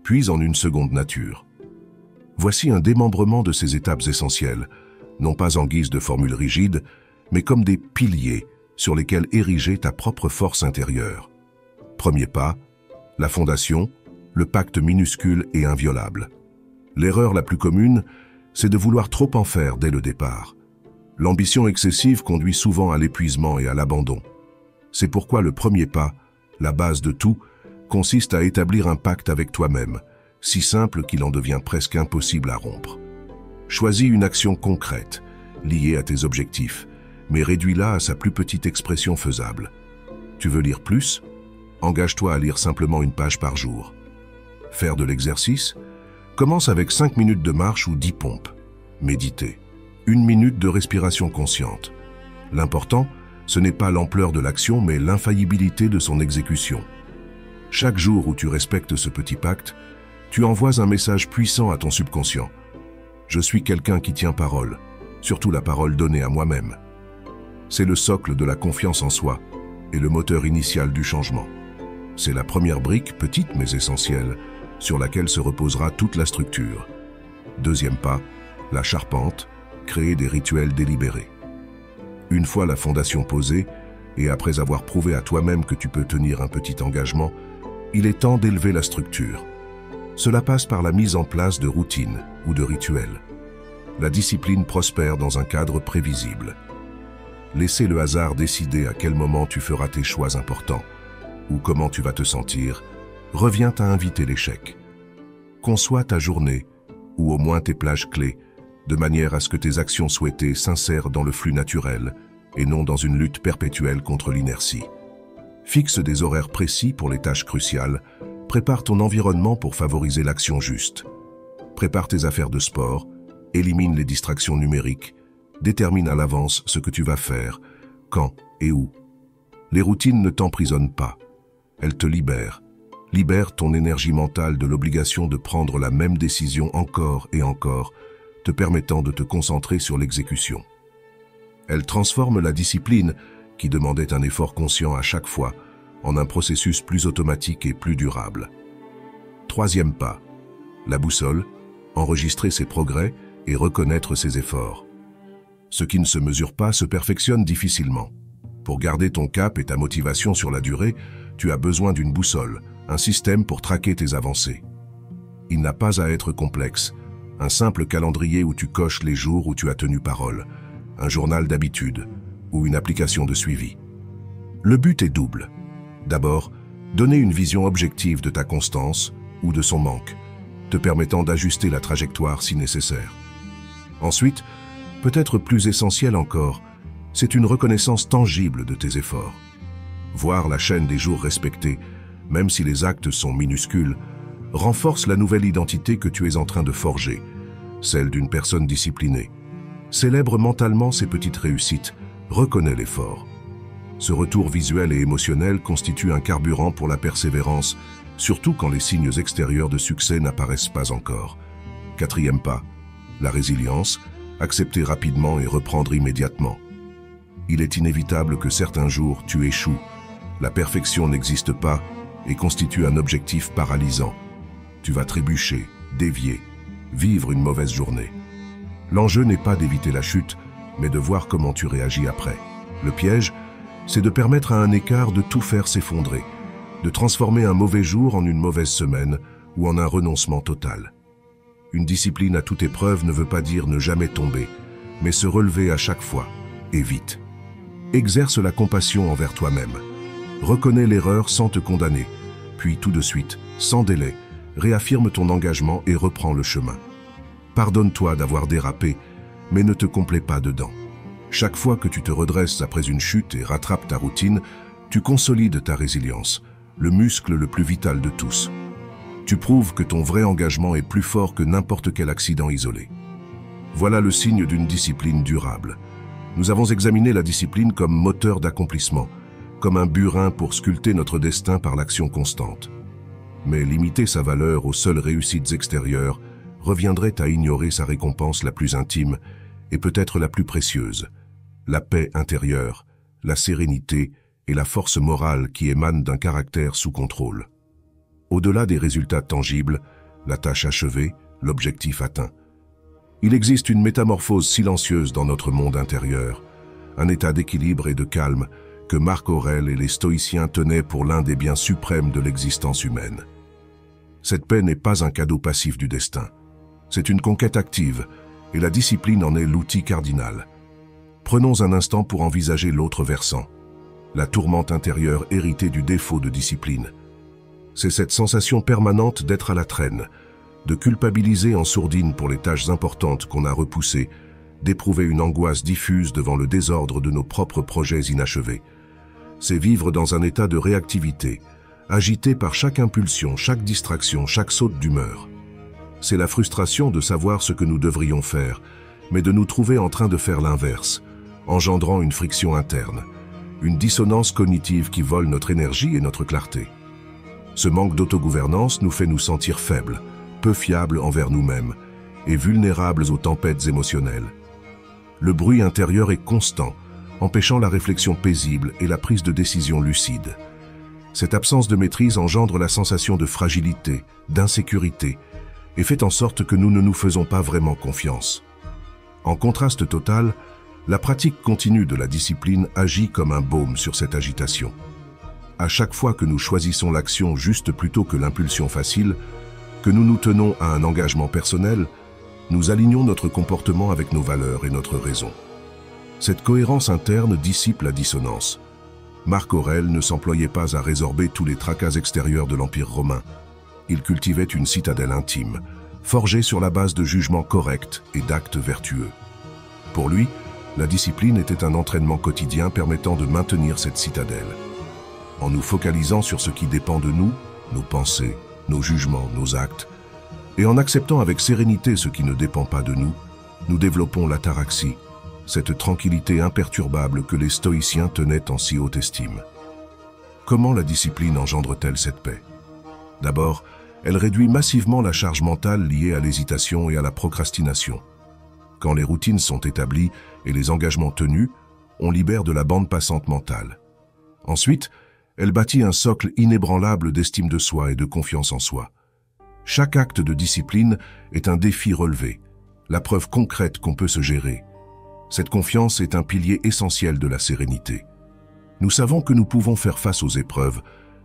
puis en une seconde nature. Voici un démembrement de ces étapes essentielles, non pas en guise de formule rigide, mais comme des piliers sur lesquels ériger ta propre force intérieure. Premier pas, la fondation, le pacte minuscule et inviolable. L'erreur la plus commune, c'est de vouloir trop en faire dès le départ. L'ambition excessive conduit souvent à l'épuisement et à l'abandon. C'est pourquoi le premier pas, la base de tout, consiste à établir un pacte avec toi-même, si simple qu'il en devient presque impossible à rompre. Choisis une action concrète, liée à tes objectifs, mais réduis-la à sa plus petite expression faisable. Tu veux lire plus? Engage-toi à lire simplement une page par jour. Faire de l'exercice? Commence avec 5 minutes de marche ou 10 pompes. Méditer. 1 minute de respiration consciente. L'important, ce n'est pas l'ampleur de l'action, mais l'infaillibilité de son exécution. Chaque jour où tu respectes ce petit pacte, tu envoies un message puissant à ton subconscient. Je suis quelqu'un qui tient parole, surtout la parole donnée à moi-même. C'est le socle de la confiance en soi et le moteur initial du changement. C'est la première brique, petite mais essentielle, sur laquelle se reposera toute la structure. Deuxième pas, la charpente, créer des rituels délibérés. Une fois la fondation posée, et après avoir prouvé à toi-même que tu peux tenir un petit engagement, il est temps d'élever la structure. Cela passe par la mise en place de routines ou de rituels. La discipline prospère dans un cadre prévisible. Laisser le hasard décider à quel moment tu feras tes choix importants ou comment tu vas te sentir revient à inviter l'échec. Conçois ta journée, ou au moins tes plages clés, de manière à ce que tes actions souhaitées s'insèrent dans le flux naturel et non dans une lutte perpétuelle contre l'inertie. Fixe des horaires précis pour les tâches cruciales, prépare ton environnement pour favoriser l'action juste. Prépare tes affaires de sport, élimine les distractions numériques, détermine à l'avance ce que tu vas faire, quand et où. Les routines ne t'emprisonnent pas, elles te libèrent. Libère ton énergie mentale de l'obligation de prendre la même décision encore et encore, te permettant de te concentrer sur l'exécution. Elle transforme la discipline, qui demandait un effort conscient à chaque fois, en un processus plus automatique et plus durable. Troisième pas, la boussole, enregistrer ses progrès et reconnaître ses efforts. Ce qui ne se mesure pas se perfectionne difficilement. Pour garder ton cap et ta motivation sur la durée, tu as besoin d'une boussole, un système pour traquer tes avancées. Il n'a pas à être complexe, un simple calendrier où tu coches les jours où tu as tenu parole, un journal d'habitude ou une application de suivi. Le but est double. D'abord, donner une vision objective de ta constance ou de son manque, te permettant d'ajuster la trajectoire si nécessaire. Ensuite, peut-être plus essentiel encore, c'est une reconnaissance tangible de tes efforts. Voir la chaîne des jours respectés, même si les actes sont minuscules, renforce la nouvelle identité que tu es en train de forger, celle d'une personne disciplinée. Célèbre mentalement ces petites réussites, reconnais l'effort. Ce retour visuel et émotionnel constitue un carburant pour la persévérance, surtout quand les signes extérieurs de succès n'apparaissent pas encore. Quatrième pas, la résilience, accepter rapidement et reprendre immédiatement. Il est inévitable que certains jours tu échoues. La perfection n'existe pas et constitue un objectif paralysant. Tu vas trébucher, dévier, vivre une mauvaise journée. L'enjeu n'est pas d'éviter la chute, mais de voir comment tu réagis après. Le piège, c'est de permettre à un écart de tout faire s'effondrer, de transformer un mauvais jour en une mauvaise semaine ou en un renoncement total. Une discipline à toute épreuve ne veut pas dire ne jamais tomber, mais se relever à chaque fois, et vite. Exerce la compassion envers toi-même. Reconnais l'erreur sans te condamner, puis tout de suite, sans délai, réaffirme ton engagement et reprends le chemin. Pardonne-toi d'avoir dérapé, mais ne te complais pas dedans. Chaque fois que tu te redresses après une chute et rattrapes ta routine, tu consolides ta résilience, le muscle le plus vital de tous. Tu prouves que ton vrai engagement est plus fort que n'importe quel accident isolé. Voilà le signe d'une discipline durable. Nous avons examiné la discipline comme moteur d'accomplissement, comme un burin pour sculpter notre destin par l'action constante. Mais limiter sa valeur aux seules réussites extérieures reviendrait à ignorer sa récompense la plus intime et peut-être la plus précieuse, la paix intérieure, la sérénité et la force morale qui émanent d'un caractère sous contrôle. Au-delà des résultats tangibles, la tâche achevée, l'objectif atteint. Il existe une métamorphose silencieuse dans notre monde intérieur, un état d'équilibre et de calme que Marc Aurèle et les stoïciens tenaient pour l'un des biens suprêmes de l'existence humaine. Cette paix n'est pas un cadeau passif du destin. C'est une conquête active, et la discipline en est l'outil cardinal. Prenons un instant pour envisager l'autre versant, la tourmente intérieure héritée du défaut de discipline. C'est cette sensation permanente d'être à la traîne, de culpabiliser en sourdine pour les tâches importantes qu'on a repoussées, d'éprouver une angoisse diffuse devant le désordre de nos propres projets inachevés. C'est vivre dans un état de réactivité, agité par chaque impulsion, chaque distraction, chaque saute d'humeur. C'est la frustration de savoir ce que nous devrions faire, mais de nous trouver en train de faire l'inverse, engendrant une friction interne, une dissonance cognitive qui vole notre énergie et notre clarté. Ce manque d'autogouvernance nous fait nous sentir faibles, peu fiables envers nous-mêmes et vulnérables aux tempêtes émotionnelles. Le bruit intérieur est constant, empêchant la réflexion paisible et la prise de décision lucide. Cette absence de maîtrise engendre la sensation de fragilité, d'insécurité, et fait en sorte que nous ne nous faisons pas vraiment confiance. En contraste total, la pratique continue de la discipline agit comme un baume sur cette agitation. À chaque fois que nous choisissons l'action juste plutôt que l'impulsion facile, que nous nous tenons à un engagement personnel, nous alignons notre comportement avec nos valeurs et notre raison. Cette cohérence interne dissipe la dissonance. Marc Aurèle ne s'employait pas à résorber tous les tracas extérieurs de l'Empire romain. Il cultivait une citadelle intime, forgée sur la base de jugements corrects et d'actes vertueux. Pour lui, la discipline était un entraînement quotidien permettant de maintenir cette citadelle. En nous focalisant sur ce qui dépend de nous, nos pensées, nos jugements, nos actes, et en acceptant avec sérénité ce qui ne dépend pas de nous, nous développons l'ataraxie, cette tranquillité imperturbable que les stoïciens tenaient en si haute estime. Comment la discipline engendre-t-elle cette paix? D'abord, elle réduit massivement la charge mentale liée à l'hésitation et à la procrastination. Quand les routines sont établies et les engagements tenus, on libère de la bande passante mentale. Ensuite, elle bâtit un socle inébranlable d'estime de soi et de confiance en soi. Chaque acte de discipline est un défi relevé, la preuve concrète qu'on peut se gérer. Cette confiance est un pilier essentiel de la sérénité. Nous savons que nous pouvons faire face aux épreuves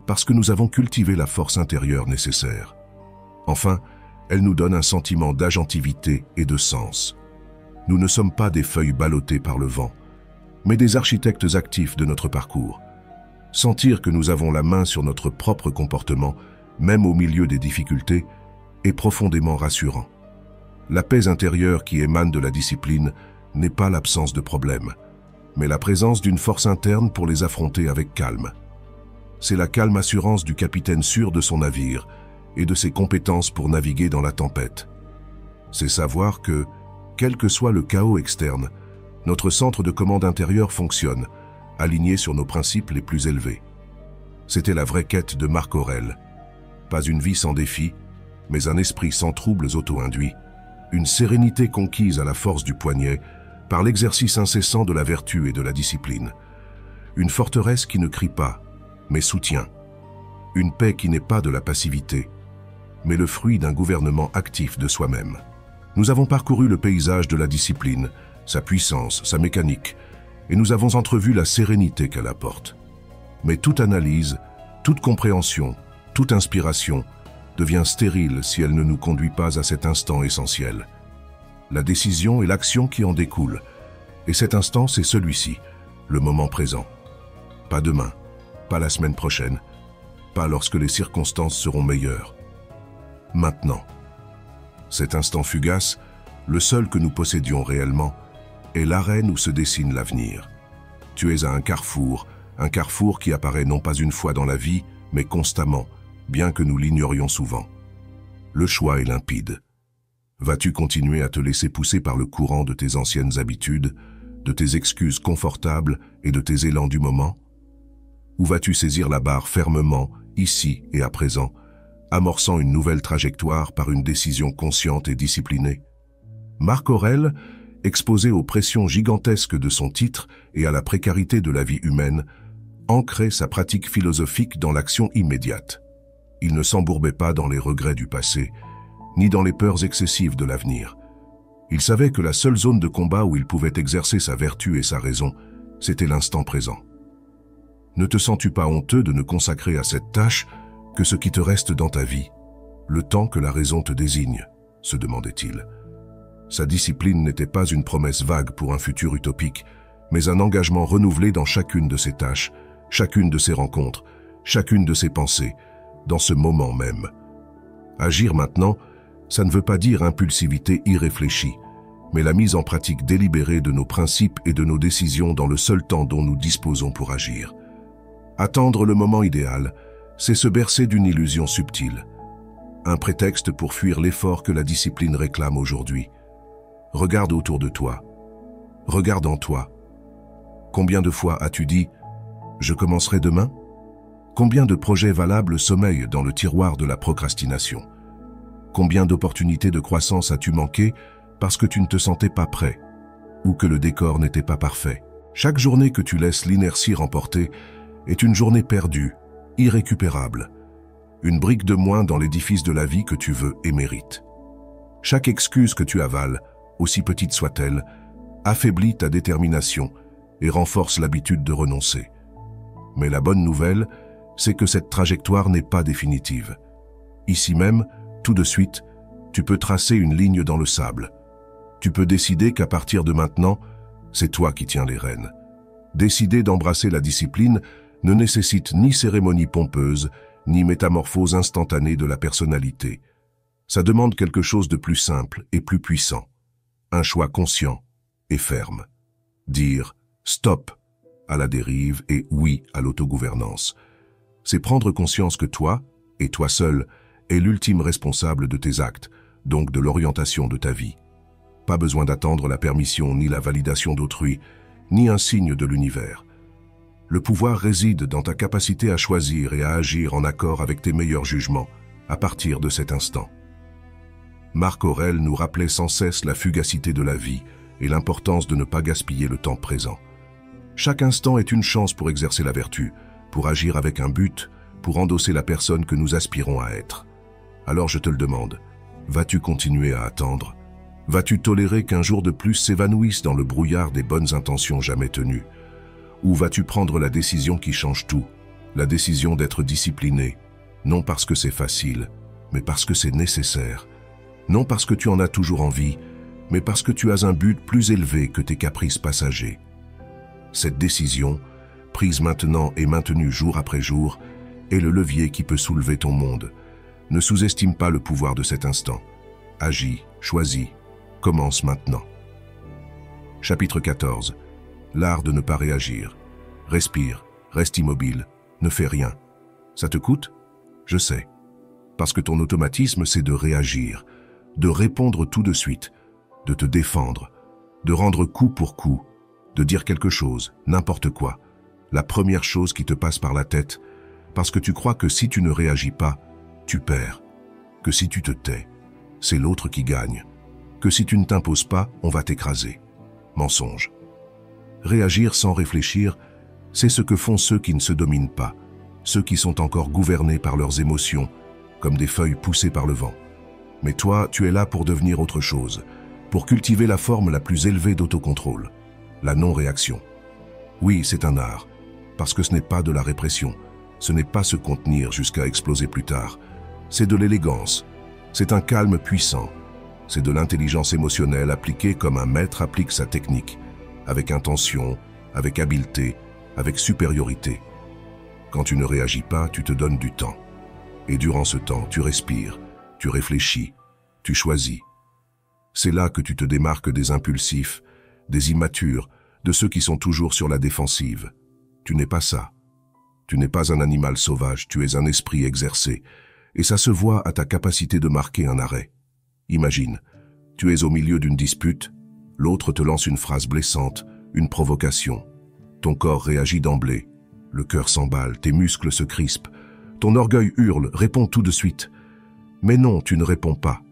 parce que nous avons cultivé la force intérieure nécessaire. Enfin, elle nous donne un sentiment d'agentivité et de sens. Nous ne sommes pas des feuilles ballottées par le vent, mais des architectes actifs de notre parcours. Sentir que nous avons la main sur notre propre comportement, même au milieu des difficultés, est profondément rassurant. La paix intérieure qui émane de la discipline n'est pas l'absence de problèmes, mais la présence d'une force interne pour les affronter avec calme. C'est la calme assurance du capitaine sûr de son navire et de ses compétences pour naviguer dans la tempête. C'est savoir que, quel que soit le chaos externe, notre centre de commande intérieur fonctionne, aligné sur nos principes les plus élevés. C'était la vraie quête de Marc Aurèle. Pas une vie sans défis, mais un esprit sans troubles auto-induits, une sérénité conquise à la force du poignet par l'exercice incessant de la vertu et de la discipline. Une forteresse qui ne crie pas, mais soutient. Une paix qui n'est pas de la passivité, mais le fruit d'un gouvernement actif de soi-même. Nous avons parcouru le paysage de la discipline, sa puissance, sa mécanique, et nous avons entrevu la sérénité qu'elle apporte. Mais toute analyse, Toute compréhension, toute inspiration devient stérile si elle ne nous conduit pas à cet instant essentiel. La décision et l'action qui en découlent. Et cet instant, c'est celui-ci, le moment présent. Pas demain, pas la semaine prochaine, pas lorsque les circonstances seront meilleures. Maintenant. Cet instant fugace, le seul que nous possédions réellement, est l'arène où se dessine l'avenir. Tu es à un carrefour qui apparaît non pas une fois dans la vie, mais constamment, bien que nous l'ignorions souvent. Le choix est limpide. Vas-tu continuer à te laisser pousser par le courant de tes anciennes habitudes, de tes excuses confortables et de tes élans du moment? Ou vas-tu saisir la barre fermement, ici et à présent, amorçant une nouvelle trajectoire par une décision consciente et disciplinée? Marc Aurèle, exposé aux pressions gigantesques de son titre et à la précarité de la vie humaine, ancrait sa pratique philosophique dans l'action immédiate. Il ne s'embourbait pas dans les regrets du passé, ni dans les peurs excessives de l'avenir. Il savait que la seule zone de combat où il pouvait exercer sa vertu et sa raison, c'était l'instant présent. Ne te sens-tu pas honteux de ne consacrer à cette tâche que ce qui te reste dans ta vie, le temps que la raison te désigne, se demandait-il. Sa discipline n'était pas une promesse vague pour un futur utopique, mais un engagement renouvelé dans chacune de ses tâches, chacune de ses rencontres, chacune de ses pensées, dans ce moment même. Agir maintenant, ça ne veut pas dire impulsivité irréfléchie, mais la mise en pratique délibérée de nos principes et de nos décisions dans le seul temps dont nous disposons pour agir. Attendre le moment idéal, c'est se bercer d'une illusion subtile, un prétexte pour fuir l'effort que la discipline réclame aujourd'hui. Regarde autour de toi, regarde en toi. Combien de fois as-tu dit « Je commencerai demain » ? Combien de projets valables sommeillent dans le tiroir de la procrastination? Combien d'opportunités de croissance as-tu manqué parce que tu ne te sentais pas prêt ou que le décor n'était pas parfait? Chaque journée que tu laisses l'inertie remporter est une journée perdue, irrécupérable, une brique de moins dans l'édifice de la vie que tu veux et mérites. Chaque excuse que tu avales, aussi petite soit-elle, affaiblit ta détermination et renforce l'habitude de renoncer. Mais la bonne nouvelle, c'est que cette trajectoire n'est pas définitive. Ici même, tout de suite, tu peux tracer une ligne dans le sable. Tu peux décider qu'à partir de maintenant, c'est toi qui tiens les rênes. Décider d'embrasser la discipline ne nécessite ni cérémonie pompeuse, ni métamorphose instantanée de la personnalité. Ça demande quelque chose de plus simple et plus puissant. Un choix conscient et ferme. Dire « stop » à la dérive et « oui » à l'autogouvernance. C'est prendre conscience que toi, et toi seul, es l'ultime responsable de tes actes, donc de l'orientation de ta vie. Pas besoin d'attendre la permission ni la validation d'autrui, ni un signe de l'univers. Le pouvoir réside dans ta capacité à choisir et à agir en accord avec tes meilleurs jugements, à partir de cet instant. Marc Aurèle nous rappelait sans cesse la fugacité de la vie et l'importance de ne pas gaspiller le temps présent. Chaque instant est une chance pour exercer la vertu, pour agir avec un but, pour endosser la personne que nous aspirons à être. Alors je te le demande, vas-tu continuer à attendre? Vas-tu tolérer qu'un jour de plus s'évanouisse dans le brouillard des bonnes intentions jamais tenues? Ou vas-tu prendre la décision qui change tout, la décision d'être discipliné, non parce que c'est facile, mais parce que c'est nécessaire, non parce que tu en as toujours envie, mais parce que tu as un but plus élevé que tes caprices passagers. Cette décision, prise maintenant et maintenue jour après jour, est le levier qui peut soulever ton monde. Ne sous-estime pas le pouvoir de cet instant. Agis, choisis, commence maintenant. Chapitre 14. L'art de ne pas réagir. Respire, reste immobile, ne fais rien. Ça te coûte? Je sais. Parce que ton automatisme, c'est de réagir, de répondre tout de suite, de te défendre, de rendre coup pour coup, de dire quelque chose, n'importe quoi, la première chose qui te passe par la tête, parce que tu crois que si tu ne réagis pas, tu perds, que si tu te tais, c'est l'autre qui gagne, que si tu ne t'imposes pas, on va t'écraser. Mensonge. Réagir sans réfléchir, c'est ce que font ceux qui ne se dominent pas, ceux qui sont encore gouvernés par leurs émotions, comme des feuilles poussées par le vent. Mais toi, tu es là pour devenir autre chose, pour cultiver la forme la plus élevée d'autocontrôle, la non-réaction. Oui, c'est un art, parce que ce n'est pas de la répression, ce n'est pas se contenir jusqu'à exploser plus tard. C'est de l'élégance. C'est un calme puissant. C'est de l'intelligence émotionnelle appliquée comme un maître applique sa technique, avec intention, avec habileté, avec supériorité. Quand tu ne réagis pas, tu te donnes du temps. Et durant ce temps, tu respires, tu réfléchis, tu choisis. C'est là que tu te démarques des impulsifs, des immatures, de ceux qui sont toujours sur la défensive. Tu n'es pas ça. Tu n'es pas un animal sauvage, tu es un esprit exercé, et ça se voit à ta capacité de marquer un arrêt. Imagine, tu es au milieu d'une dispute, l'autre te lance une phrase blessante, une provocation. Ton corps réagit d'emblée, le cœur s'emballe, tes muscles se crispent, ton orgueil hurle, réponds tout de suite. Mais non, tu ne réponds pas.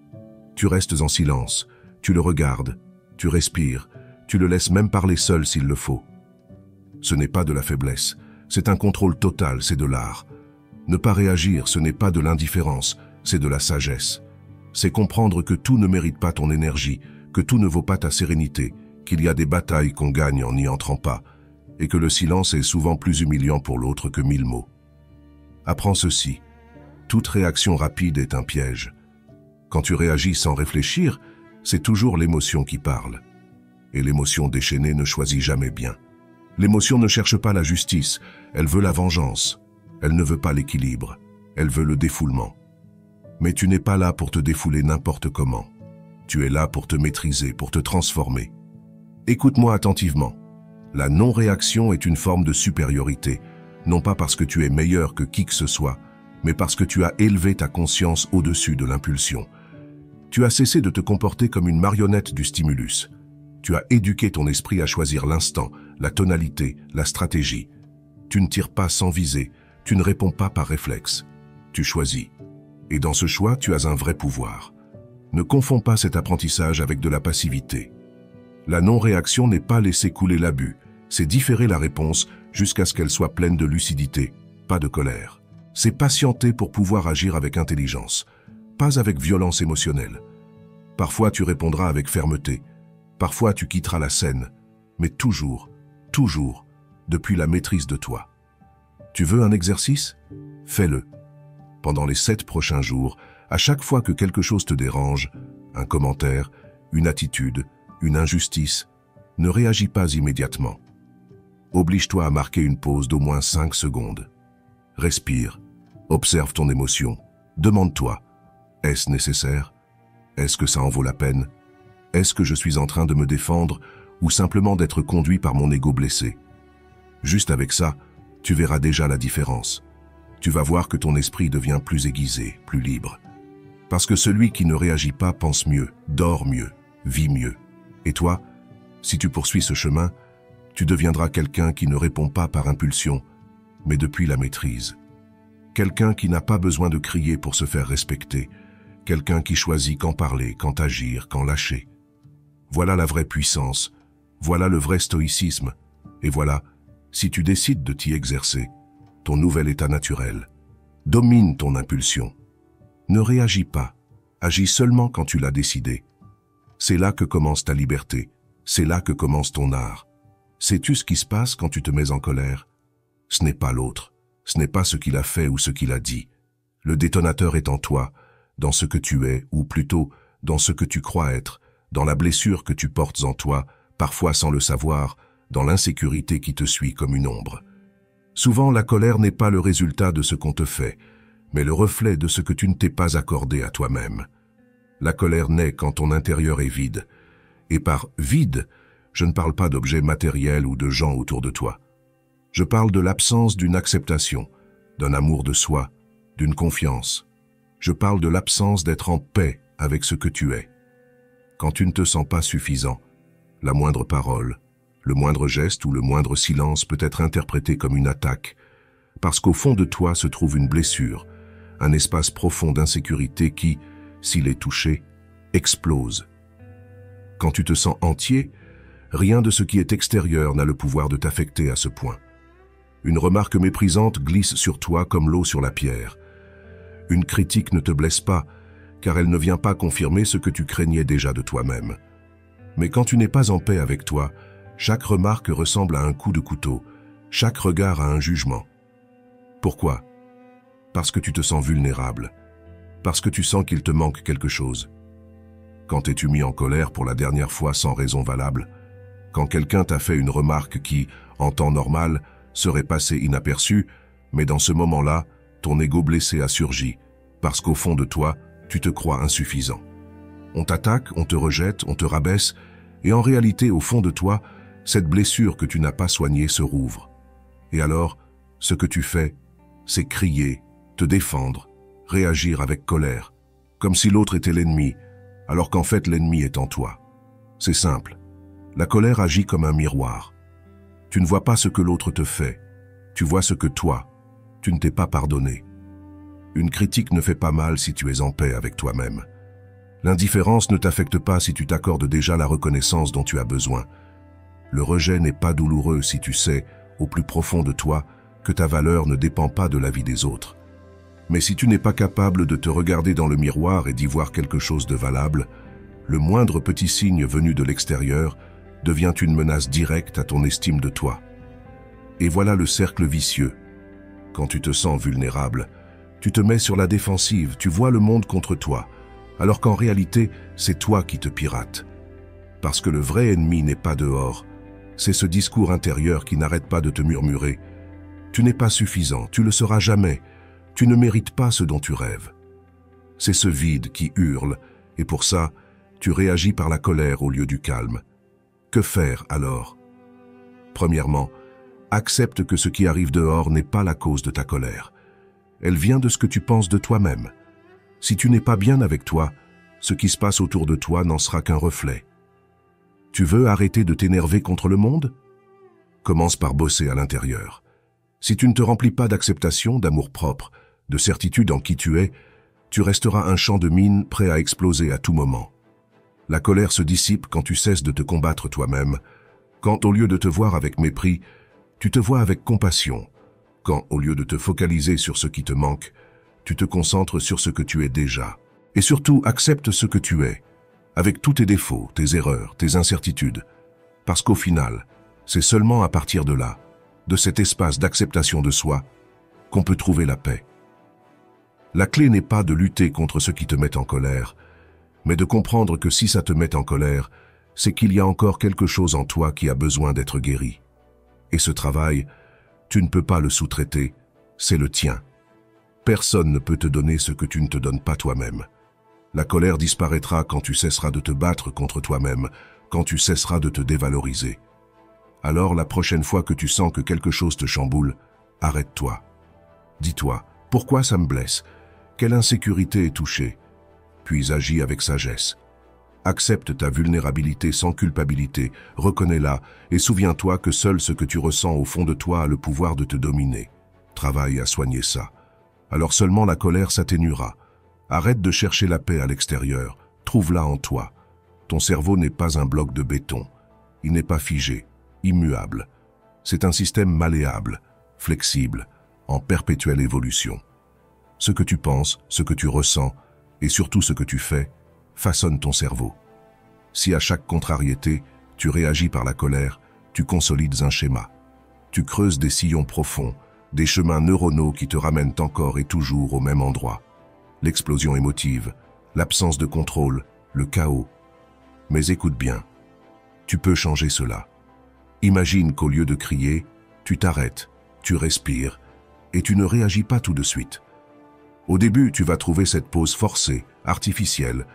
Tu restes en silence, tu le regardes, tu respires, tu le laisses même parler seul s'il le faut. Ce n'est pas de la faiblesse, c'est un contrôle total, c'est de l'art. Ne pas réagir, ce n'est pas de l'indifférence, c'est de la sagesse. C'est comprendre que tout ne mérite pas ton énergie, que tout ne vaut pas ta sérénité, qu'il y a des batailles qu'on gagne en n'y entrant pas, et que le silence est souvent plus humiliant pour l'autre que 1000 mots. Apprends ceci, toute réaction rapide est un piège. Quand tu réagis sans réfléchir, c'est toujours l'émotion qui parle. Et l'émotion déchaînée ne choisit jamais bien. L'émotion ne cherche pas la justice, elle veut la vengeance. Elle ne veut pas l'équilibre, elle veut le défoulement. Mais tu n'es pas là pour te défouler n'importe comment. Tu es là pour te maîtriser, pour te transformer. Écoute-moi attentivement. La non-réaction est une forme de supériorité, non pas parce que tu es meilleur que qui que ce soit, mais parce que tu as élevé ta conscience au-dessus de l'impulsion. Tu as cessé de te comporter comme une marionnette du stimulus. Tu as éduqué ton esprit à choisir l'instant, la tonalité, la stratégie. Tu ne tires pas sans viser, tu ne réponds pas par réflexe. Tu choisis. Et dans ce choix, tu as un vrai pouvoir. Ne confonds pas cet apprentissage avec de la passivité. La non-réaction n'est pas laisser couler l'abus, c'est différer la réponse jusqu'à ce qu'elle soit pleine de lucidité, pas de colère. C'est patienter pour pouvoir agir avec intelligence, pas avec violence émotionnelle. Parfois tu répondras avec fermeté, parfois tu quitteras la scène, mais toujours, depuis la maîtrise de toi. Tu veux un exercice? Fais-le. Pendant les 7 prochains jours, à chaque fois que quelque chose te dérange, un commentaire, une attitude, une injustice, ne réagis pas immédiatement. Oblige-toi à marquer une pause d'au moins 5 secondes. Respire, observe ton émotion, demande-toi, est-ce nécessaire? Est-ce que ça en vaut la peine? Est-ce que je suis en train de me défendre ou simplement d'être conduit par mon ego blessé? Juste avec ça, tu verras déjà la différence. Tu vas voir que ton esprit devient plus aiguisé, plus libre. Parce que celui qui ne réagit pas pense mieux, dort mieux, vit mieux. Et toi, si tu poursuis ce chemin, tu deviendras quelqu'un qui ne répond pas par impulsion, mais depuis la maîtrise. Quelqu'un qui n'a pas besoin de crier pour se faire respecter. Quelqu'un qui choisit quand parler, quand agir, quand lâcher. Voilà la vraie puissance. Voilà le vrai stoïcisme. Et voilà, si tu décides de t'y exercer, ton nouvel état naturel. Domine ton impulsion. Ne réagis pas. Agis seulement quand tu l'as décidé. C'est là que commence ta liberté. C'est là que commence ton art. Sais-tu ce qui se passe quand tu te mets en colère? Ce n'est pas l'autre. Ce n'est pas ce qu'il a fait ou ce qu'il a dit. Le détonateur est en toi, dans ce que tu es, ou plutôt dans ce que tu crois être, dans la blessure que tu portes en toi, parfois sans le savoir, dans l'insécurité qui te suit comme une ombre. Souvent, la colère n'est pas le résultat de ce qu'on te fait, mais le reflet de ce que tu ne t'es pas accordé à toi-même. La colère naît quand ton intérieur est vide. Et par « vide », je ne parle pas d'objets matériels ou de gens autour de toi. Je parle de l'absence d'une acceptation, d'un amour de soi, d'une confiance. Je parle de l'absence d'être en paix avec ce que tu es. Quand tu ne te sens pas suffisant, la moindre parole, le moindre geste ou le moindre silence peut être interprété comme une attaque, parce qu'au fond de toi se trouve une blessure, un espace profond d'insécurité qui, s'il est touché, explose. Quand tu te sens entier, rien de ce qui est extérieur n'a le pouvoir de t'affecter à ce point. Une remarque méprisante glisse sur toi comme l'eau sur la pierre. Une critique ne te blesse pas, car elle ne vient pas confirmer ce que tu craignais déjà de toi-même. Mais quand tu n'es pas en paix avec toi, chaque remarque ressemble à un coup de couteau, chaque regard à un jugement. Pourquoi? Parce que tu te sens vulnérable, parce que tu sens qu'il te manque quelque chose. Quand es-tu mis en colère pour la dernière fois sans raison valable? Quand quelqu'un t'a fait une remarque qui, en temps normal, serait passée inaperçue, mais dans ce moment-là, ton ego blessé a surgi, parce qu'au fond de toi, tu te crois insuffisant. On t'attaque, on te rejette, on te rabaisse, et en réalité, au fond de toi, cette blessure que tu n'as pas soignée se rouvre. Et alors, ce que tu fais, c'est crier, te défendre, réagir avec colère, comme si l'autre était l'ennemi, alors qu'en fait l'ennemi est en toi. C'est simple. La colère agit comme un miroir. Tu ne vois pas ce que l'autre te fait, tu vois ce que toi, tu ne t'es pas pardonné. Une critique ne fait pas mal si tu es en paix avec toi-même. L'indifférence ne t'affecte pas si tu t'accordes déjà la reconnaissance dont tu as besoin. Le rejet n'est pas douloureux si tu sais, au plus profond de toi, que ta valeur ne dépend pas de l'avis des autres. Mais si tu n'es pas capable de te regarder dans le miroir et d'y voir quelque chose de valable, le moindre petit signe venu de l'extérieur devient une menace directe à ton estime de toi. Et voilà le cercle vicieux. Quand tu te sens vulnérable, tu te mets sur la défensive, tu vois le monde contre toi, alors qu'en réalité, c'est toi qui te pirates. Parce que le vrai ennemi n'est pas dehors, c'est ce discours intérieur qui n'arrête pas de te murmurer. Tu n'es pas suffisant, tu le seras jamais, tu ne mérites pas ce dont tu rêves. C'est ce vide qui hurle, et pour ça, tu réagis par la colère au lieu du calme. Que faire alors? Premièrement, accepte que ce qui arrive dehors n'est pas la cause de ta colère. Elle vient de ce que tu penses de toi-même. Si tu n'es pas bien avec toi, ce qui se passe autour de toi n'en sera qu'un reflet. Tu veux arrêter de t'énerver contre le monde? Commence par bosser à l'intérieur. Si tu ne te remplis pas d'acceptation, d'amour-propre, de certitude en qui tu es, tu resteras un champ de mine prêt à exploser à tout moment. La colère se dissipe quand tu cesses de te combattre toi-même, quand au lieu de te voir avec mépris, tu te vois avec compassion, quand au lieu de te focaliser sur ce qui te manque, tu te concentres sur ce que tu es déjà. Et surtout, accepte ce que tu es, avec tous tes défauts, tes erreurs, tes incertitudes, parce qu'au final, c'est seulement à partir de là, de cet espace d'acceptation de soi, qu'on peut trouver la paix. La clé n'est pas de lutter contre ce qui te met en colère, mais de comprendre que si ça te met en colère, c'est qu'il y a encore quelque chose en toi qui a besoin d'être guéri. Et ce travail, tu ne peux pas le sous-traiter, c'est le tien. Personne ne peut te donner ce que tu ne te donnes pas toi-même. La colère disparaîtra quand tu cesseras de te battre contre toi-même, quand tu cesseras de te dévaloriser. Alors la prochaine fois que tu sens que quelque chose te chamboule, arrête-toi. Dis-toi, pourquoi ça me blesse? Quelle insécurité est touchée? Puis agis avec sagesse. Accepte ta vulnérabilité sans culpabilité, reconnais-la et souviens-toi que seul ce que tu ressens au fond de toi a le pouvoir de te dominer. Travaille à soigner ça. Alors seulement la colère s'atténuera. Arrête de chercher la paix à l'extérieur, trouve-la en toi. Ton cerveau n'est pas un bloc de béton. Il n'est pas figé, immuable. C'est un système malléable, flexible, en perpétuelle évolution. Ce que tu penses, ce que tu ressens, et surtout ce que tu fais, façonne ton cerveau. Si à chaque contrariété, tu réagis par la colère, tu consolides un schéma. Tu creuses des sillons profonds, des chemins neuronaux qui te ramènent encore et toujours au même endroit. L'explosion émotive, l'absence de contrôle, le chaos. Mais écoute bien, tu peux changer cela. Imagine qu'au lieu de crier, tu t'arrêtes, tu respires, et tu ne réagis pas tout de suite. Au début, tu vas trouver cette pause forcée, artificielle,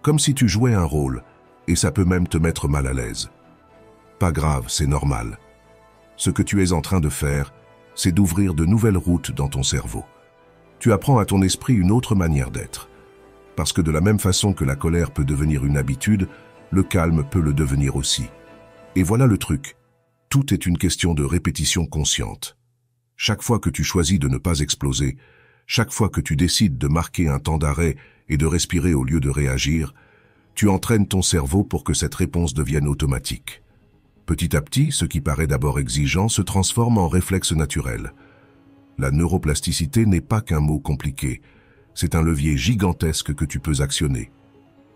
comme si tu jouais un rôle, et ça peut même te mettre mal à l'aise. Pas grave, c'est normal. Ce que tu es en train de faire, c'est d'ouvrir de nouvelles routes dans ton cerveau. Tu apprends à ton esprit une autre manière d'être. Parce que de la même façon que la colère peut devenir une habitude, le calme peut le devenir aussi. Et voilà le truc. Tout est une question de répétition consciente. Chaque fois que tu choisis de ne pas exploser, chaque fois que tu décides de marquer un temps d'arrêt et de respirer au lieu de réagir, tu entraînes ton cerveau pour que cette réponse devienne automatique. Petit à petit, ce qui paraît d'abord exigeant se transforme en réflexe naturel. La neuroplasticité n'est pas qu'un mot compliqué, c'est un levier gigantesque que tu peux actionner.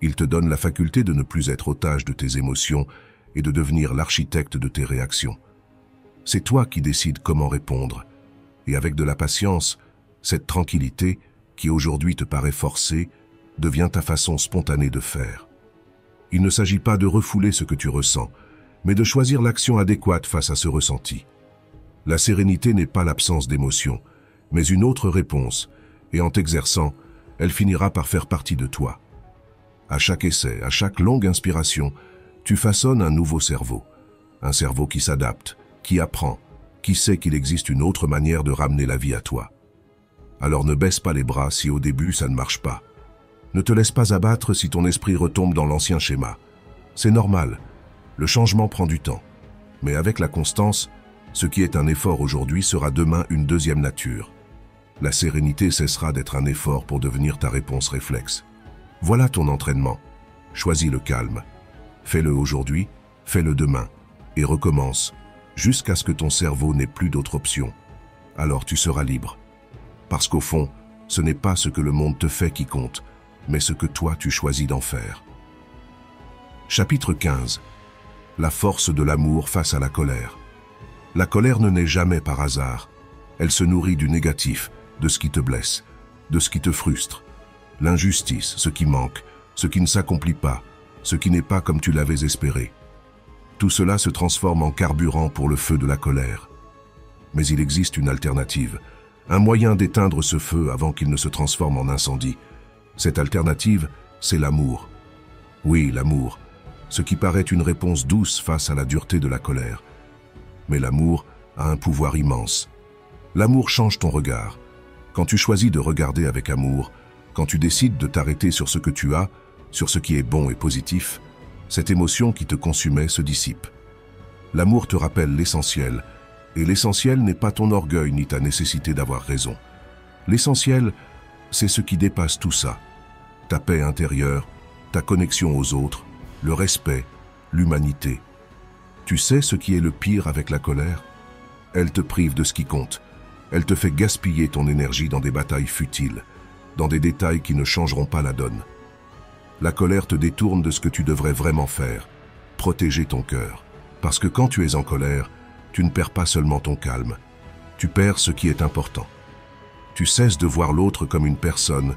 Il te donne la faculté de ne plus être otage de tes émotions et de devenir l'architecte de tes réactions. C'est toi qui décides comment répondre. Et avec de la patience, cette tranquillité, qui aujourd'hui te paraît forcée, devient ta façon spontanée de faire. Il ne s'agit pas de refouler ce que tu ressens, mais de choisir l'action adéquate face à ce ressenti. La sérénité n'est pas l'absence d'émotion, mais une autre réponse, et en t'exerçant, elle finira par faire partie de toi. À chaque essai, à chaque longue inspiration, tu façonnes un nouveau cerveau. Un cerveau qui s'adapte, qui apprend, qui sait qu'il existe une autre manière de ramener la vie à toi. Alors ne baisse pas les bras si au début ça ne marche pas. Ne te laisse pas abattre si ton esprit retombe dans l'ancien schéma. C'est normal, le changement prend du temps. Mais avec la constance, ce qui est un effort aujourd'hui sera demain une deuxième nature. La sérénité cessera d'être un effort pour devenir ta réponse réflexe. Voilà ton entraînement. Choisis le calme. Fais-le aujourd'hui, fais-le demain, et recommence, jusqu'à ce que ton cerveau n'ait plus d'autre option. Alors tu seras libre. Parce qu'au fond, ce n'est pas ce que le monde te fait qui compte, mais ce que toi tu choisis d'en faire. Chapitre 15. La force de l'amour face à la colère. La colère ne naît jamais par hasard. Elle se nourrit du négatif, de ce qui te blesse, de ce qui te frustre. L'injustice, ce qui manque, ce qui ne s'accomplit pas, ce qui n'est pas comme tu l'avais espéré. Tout cela se transforme en carburant pour le feu de la colère. Mais il existe une alternative, un moyen d'éteindre ce feu avant qu'il ne se transforme en incendie. Cette alternative, c'est l'amour. Oui, l'amour, ce qui paraît une réponse douce face à la dureté de la colère. Mais l'amour a un pouvoir immense. L'amour change ton regard. Quand tu choisis de regarder avec amour, quand tu décides de t'arrêter sur ce que tu as, sur ce qui est bon et positif, cette émotion qui te consumait se dissipe. L'amour te rappelle l'essentiel, et l'essentiel n'est pas ton orgueil ni ta nécessité d'avoir raison. L'essentiel, c'est ce qui dépasse tout ça. Ta paix intérieure, ta connexion aux autres, le respect, l'humanité. Tu sais ce qui est le pire avec la colère? Elle te prive de ce qui compte. Elle te fait gaspiller ton énergie dans des batailles futiles, dans des détails qui ne changeront pas la donne. La colère te détourne de ce que tu devrais vraiment faire, protéger ton cœur. Parce que quand tu es en colère, tu ne perds pas seulement ton calme, tu perds ce qui est important. Tu cesses de voir l'autre comme une personne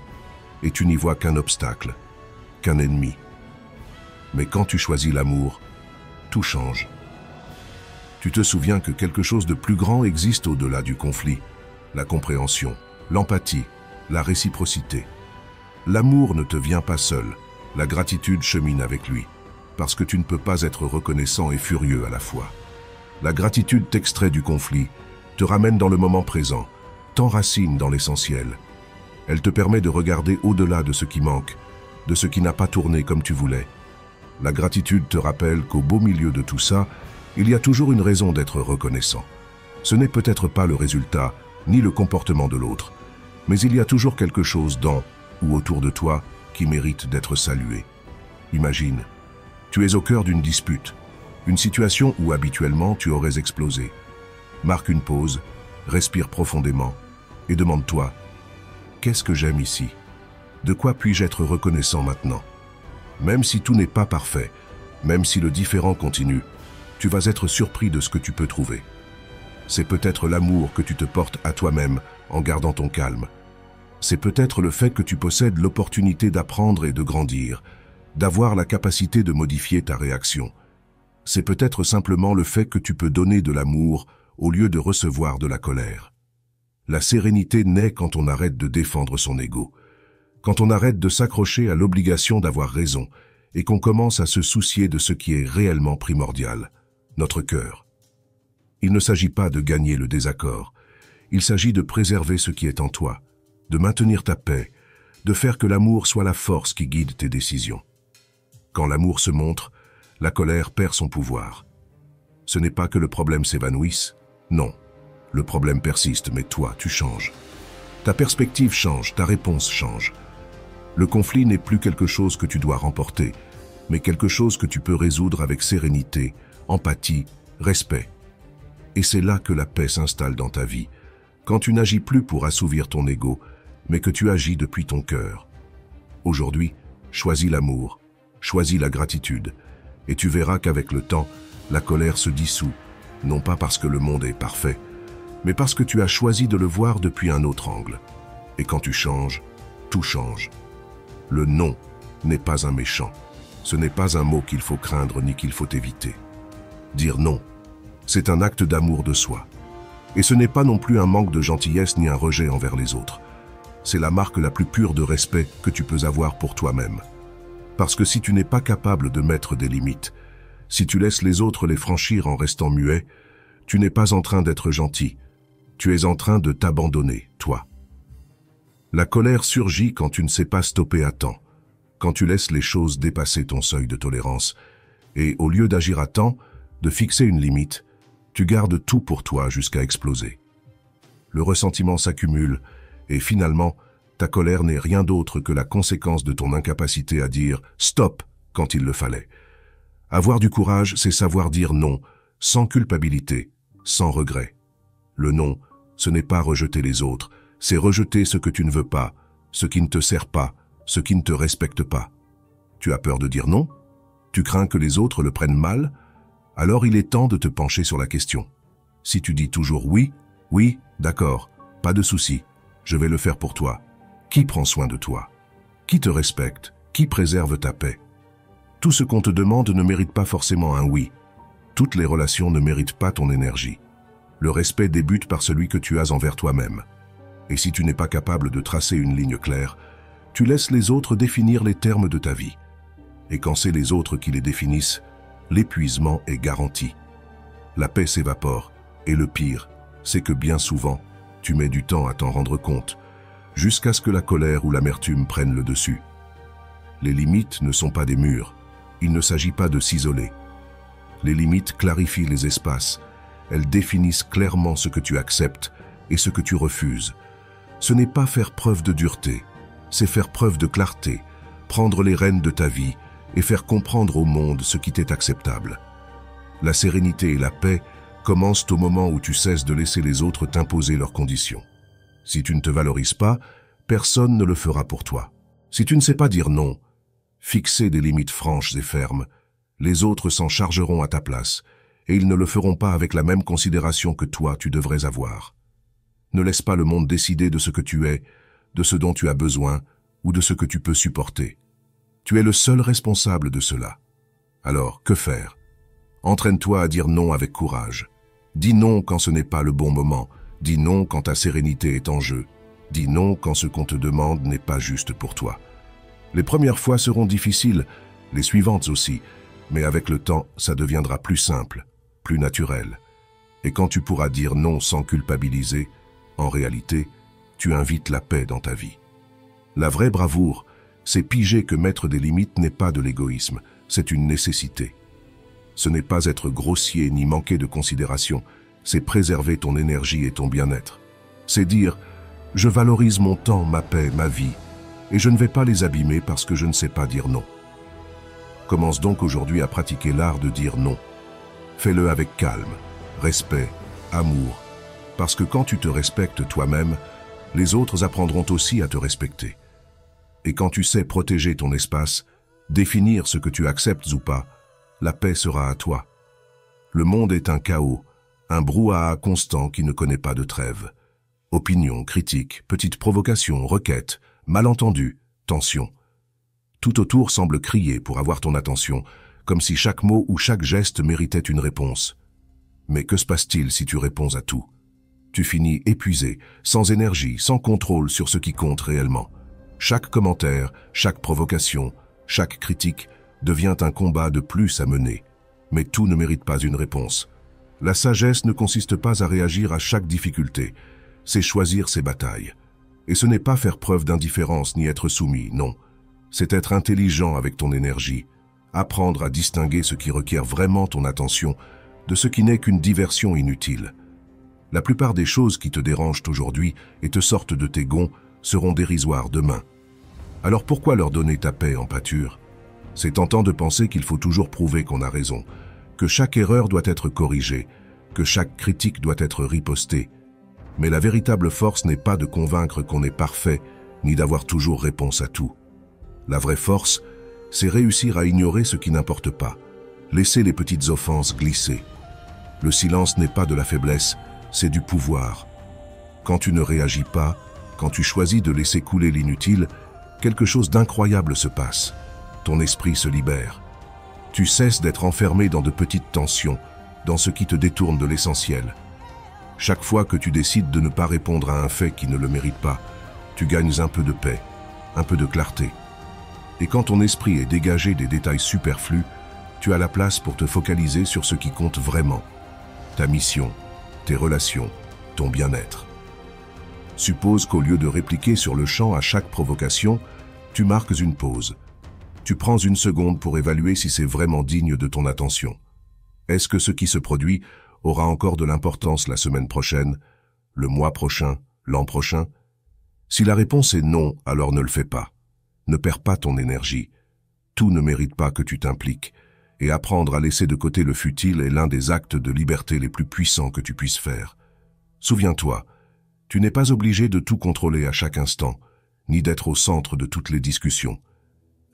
et tu n'y vois qu'un obstacle, qu'un ennemi. Mais quand tu choisis l'amour, tout change. Tu te souviens que quelque chose de plus grand existe au-delà du conflit, la compréhension, l'empathie, la réciprocité. L'amour ne te vient pas seul, la gratitude chemine avec lui, parce que tu ne peux pas être reconnaissant et furieux à la fois. La gratitude t'extrait du conflit, te ramène dans le moment présent, t'enracine dans l'essentiel. Elle te permet de regarder au-delà de ce qui manque, de ce qui n'a pas tourné comme tu voulais. La gratitude te rappelle qu'au beau milieu de tout ça, il y a toujours une raison d'être reconnaissant. Ce n'est peut-être pas le résultat, ni le comportement de l'autre, mais il y a toujours quelque chose dans ou autour de toi qui mérite d'être salué. Imagine, tu es au cœur d'une dispute, une situation où habituellement tu aurais explosé. Marque une pause, respire profondément et demande-toi, qu'est-ce que j'aime ici? De quoi puis-je être reconnaissant maintenant? Même si tout n'est pas parfait, même si le différend continue, tu vas être surpris de ce que tu peux trouver. C'est peut-être l'amour que tu te portes à toi-même en gardant ton calme. C'est peut-être le fait que tu possèdes l'opportunité d'apprendre et de grandir, d'avoir la capacité de modifier ta réaction. C'est peut-être simplement le fait que tu peux donner de l'amour au lieu de recevoir de la colère. La sérénité naît quand on arrête de défendre son ego, quand on arrête de s'accrocher à l'obligation d'avoir raison et qu'on commence à se soucier de ce qui est réellement primordial, notre cœur. Il ne s'agit pas de gagner le désaccord, il s'agit de préserver ce qui est en toi, de maintenir ta paix, de faire que l'amour soit la force qui guide tes décisions. Quand l'amour se montre, la colère perd son pouvoir. Ce n'est pas que le problème s'évanouisse, non. Le problème persiste, mais toi, tu changes. Ta perspective change, ta réponse change. Le conflit n'est plus quelque chose que tu dois remporter, mais quelque chose que tu peux résoudre avec sérénité, empathie, respect. Et c'est là que la paix s'installe dans ta vie, quand tu n'agis plus pour assouvir ton ego, mais que tu agis depuis ton cœur. Aujourd'hui, choisis l'amour, choisis la gratitude, et tu verras qu'avec le temps, la colère se dissout, non pas parce que le monde est parfait, mais parce que tu as choisi de le voir depuis un autre angle. Et quand tu changes, tout change. Le non n'est pas un méchant. Ce n'est pas un mot qu'il faut craindre ni qu'il faut éviter. Dire non, c'est un acte d'amour de soi. Et ce n'est pas non plus un manque de gentillesse ni un rejet envers les autres. C'est la marque la plus pure de respect que tu peux avoir pour toi-même. Parce que si tu n'es pas capable de mettre des limites, si tu laisses les autres les franchir en restant muet, tu n'es pas en train d'être gentil. Tu es en train de t'abandonner, toi. La colère surgit quand tu ne sais pas stopper à temps, quand tu laisses les choses dépasser ton seuil de tolérance, et au lieu d'agir à temps, de fixer une limite, tu gardes tout pour toi jusqu'à exploser. Le ressentiment s'accumule, et finalement, ta colère n'est rien d'autre que la conséquence de ton incapacité à dire « stop » quand il le fallait. Avoir du courage, c'est savoir dire non, sans culpabilité, sans regret. Le non, ce n'est pas rejeter les autres, c'est rejeter ce que tu ne veux pas, ce qui ne te sert pas, ce qui ne te respecte pas. Tu as peur de dire non? Tu crains que les autres le prennent mal? Alors il est temps de te pencher sur la question. Si tu dis toujours oui, oui, d'accord, pas de souci, je vais le faire pour toi. Qui prend soin de toi? Qui te respecte? Qui préserve ta paix? Tout ce qu'on te demande ne mérite pas forcément un oui. Toutes les relations ne méritent pas ton énergie. Le respect débute par celui que tu as envers toi-même. Et si tu n'es pas capable de tracer une ligne claire, tu laisses les autres définir les termes de ta vie. Et quand c'est les autres qui les définissent, l'épuisement est garanti. La paix s'évapore, et le pire, c'est que bien souvent, tu mets du temps à t'en rendre compte, jusqu'à ce que la colère ou l'amertume prennent le dessus. Les limites ne sont pas des murs, il ne s'agit pas de s'isoler. Les limites clarifient les espaces, elles définissent clairement ce que tu acceptes et ce que tu refuses. Ce n'est pas faire preuve de dureté, c'est faire preuve de clarté, prendre les rênes de ta vie et faire comprendre au monde ce qui t'est acceptable. La sérénité et la paix commencent au moment où tu cesses de laisser les autres t'imposer leurs conditions. Si tu ne te valorises pas, personne ne le fera pour toi. Si tu ne sais pas dire non, fixer des limites franches et fermes, les autres s'en chargeront à ta place, et ils ne le feront pas avec la même considération que toi tu devrais avoir. Ne laisse pas le monde décider de ce que tu es, de ce dont tu as besoin ou de ce que tu peux supporter. Tu es le seul responsable de cela. Alors, que faire? Entraîne-toi à dire non avec courage. Dis non quand ce n'est pas le bon moment. Dis non quand ta sérénité est en jeu. Dis non quand ce qu'on te demande n'est pas juste pour toi. Les premières fois seront difficiles, les suivantes aussi, mais avec le temps, ça deviendra plus simple, plus naturel. Et quand tu pourras dire non sans culpabiliser, en réalité, tu invites la paix dans ta vie. La vraie bravoure, c'est piger que mettre des limites n'est pas de l'égoïsme, c'est une nécessité. Ce n'est pas être grossier ni manquer de considération, c'est préserver ton énergie et ton bien-être. C'est dire « je valorise mon temps, ma paix, ma vie, et je ne vais pas les abîmer parce que je ne sais pas dire non ». Commence donc aujourd'hui à pratiquer l'art de dire non. Fais-le avec calme, respect, amour, parce que quand tu te respectes toi-même, les autres apprendront aussi à te respecter. Et quand tu sais protéger ton espace, définir ce que tu acceptes ou pas, la paix sera à toi. Le monde est un chaos, un brouhaha constant qui ne connaît pas de trêve. Opinions, critiques, petites provocations, requêtes, malentendus, tensions. Tout autour semble crier pour avoir ton attention, comme si chaque mot ou chaque geste méritait une réponse. Mais que se passe-t-il si tu réponds à tout? Tu finis épuisé, sans énergie, sans contrôle sur ce qui compte réellement. Chaque commentaire, chaque provocation, chaque critique devient un combat de plus à mener. Mais tout ne mérite pas une réponse. La sagesse ne consiste pas à réagir à chaque difficulté, c'est choisir ses batailles. Et ce n'est pas faire preuve d'indifférence ni être soumis, non. C'est être intelligent avec ton énergie, apprendre à distinguer ce qui requiert vraiment ton attention de ce qui n'est qu'une diversion inutile. La plupart des choses qui te dérangent aujourd'hui et te sortent de tes gonds seront dérisoires demain. Alors pourquoi leur donner ta paix en pâture? C'est tentant de penser qu'il faut toujours prouver qu'on a raison, que chaque erreur doit être corrigée, que chaque critique doit être ripostée. Mais la véritable force n'est pas de convaincre qu'on est parfait, ni d'avoir toujours réponse à tout. La vraie force, c'est réussir à ignorer ce qui n'importe pas, laisser les petites offenses glisser. Le silence n'est pas de la faiblesse, c'est du pouvoir. Quand tu ne réagis pas, quand tu choisis de laisser couler l'inutile, quelque chose d'incroyable se passe. Ton esprit se libère. Tu cesses d'être enfermé dans de petites tensions, dans ce qui te détourne de l'essentiel. Chaque fois que tu décides de ne pas répondre à un fait qui ne le mérite pas, tu gagnes un peu de paix, un peu de clarté. Et quand ton esprit est dégagé des détails superflus, tu as la place pour te focaliser sur ce qui compte vraiment. Ta mission, tes relations, ton bien-être. Suppose qu'au lieu de répliquer sur le champ à chaque provocation, tu marques une pause. Tu prends une seconde pour évaluer si c'est vraiment digne de ton attention. Est-ce que ce qui se produit aura encore de l'importance la semaine prochaine, le mois prochain, l'an prochain? Si la réponse est non, alors ne le fais pas. Ne perds pas ton énergie. Tout ne mérite pas que tu t'impliques, et apprendre à laisser de côté le futile est l'un des actes de liberté les plus puissants que tu puisses faire. Souviens-toi, tu n'es pas obligé de tout contrôler à chaque instant, ni d'être au centre de toutes les discussions.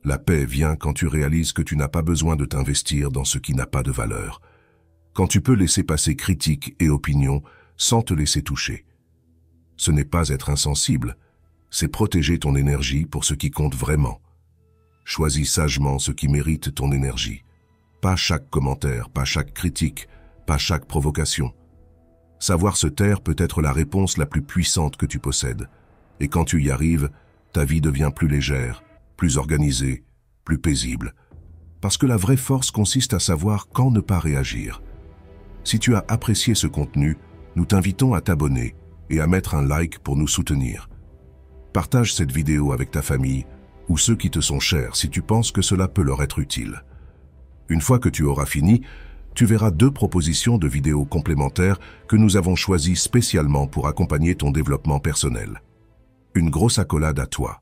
La paix vient quand tu réalises que tu n'as pas besoin de t'investir dans ce qui n'a pas de valeur. Quand tu peux laisser passer critiques et opinions sans te laisser toucher. Ce n'est pas être insensible, c'est protéger ton énergie pour ce qui compte vraiment. Choisis sagement ce qui mérite ton énergie. Pas chaque commentaire, pas chaque critique, pas chaque provocation. Savoir se taire peut être la réponse la plus puissante que tu possèdes. Et quand tu y arrives, ta vie devient plus légère, plus organisée, plus paisible. Parce que la vraie force consiste à savoir quand ne pas réagir. Si tu as apprécié ce contenu, nous t'invitons à t'abonner et à mettre un like pour nous soutenir. Partage cette vidéo avec ta famille ou ceux qui te sont chers si tu penses que cela peut leur être utile. Une fois que tu auras fini, tu verras 2 propositions de vidéos complémentaires que nous avons choisies spécialement pour accompagner ton développement personnel. Une grosse accolade à toi.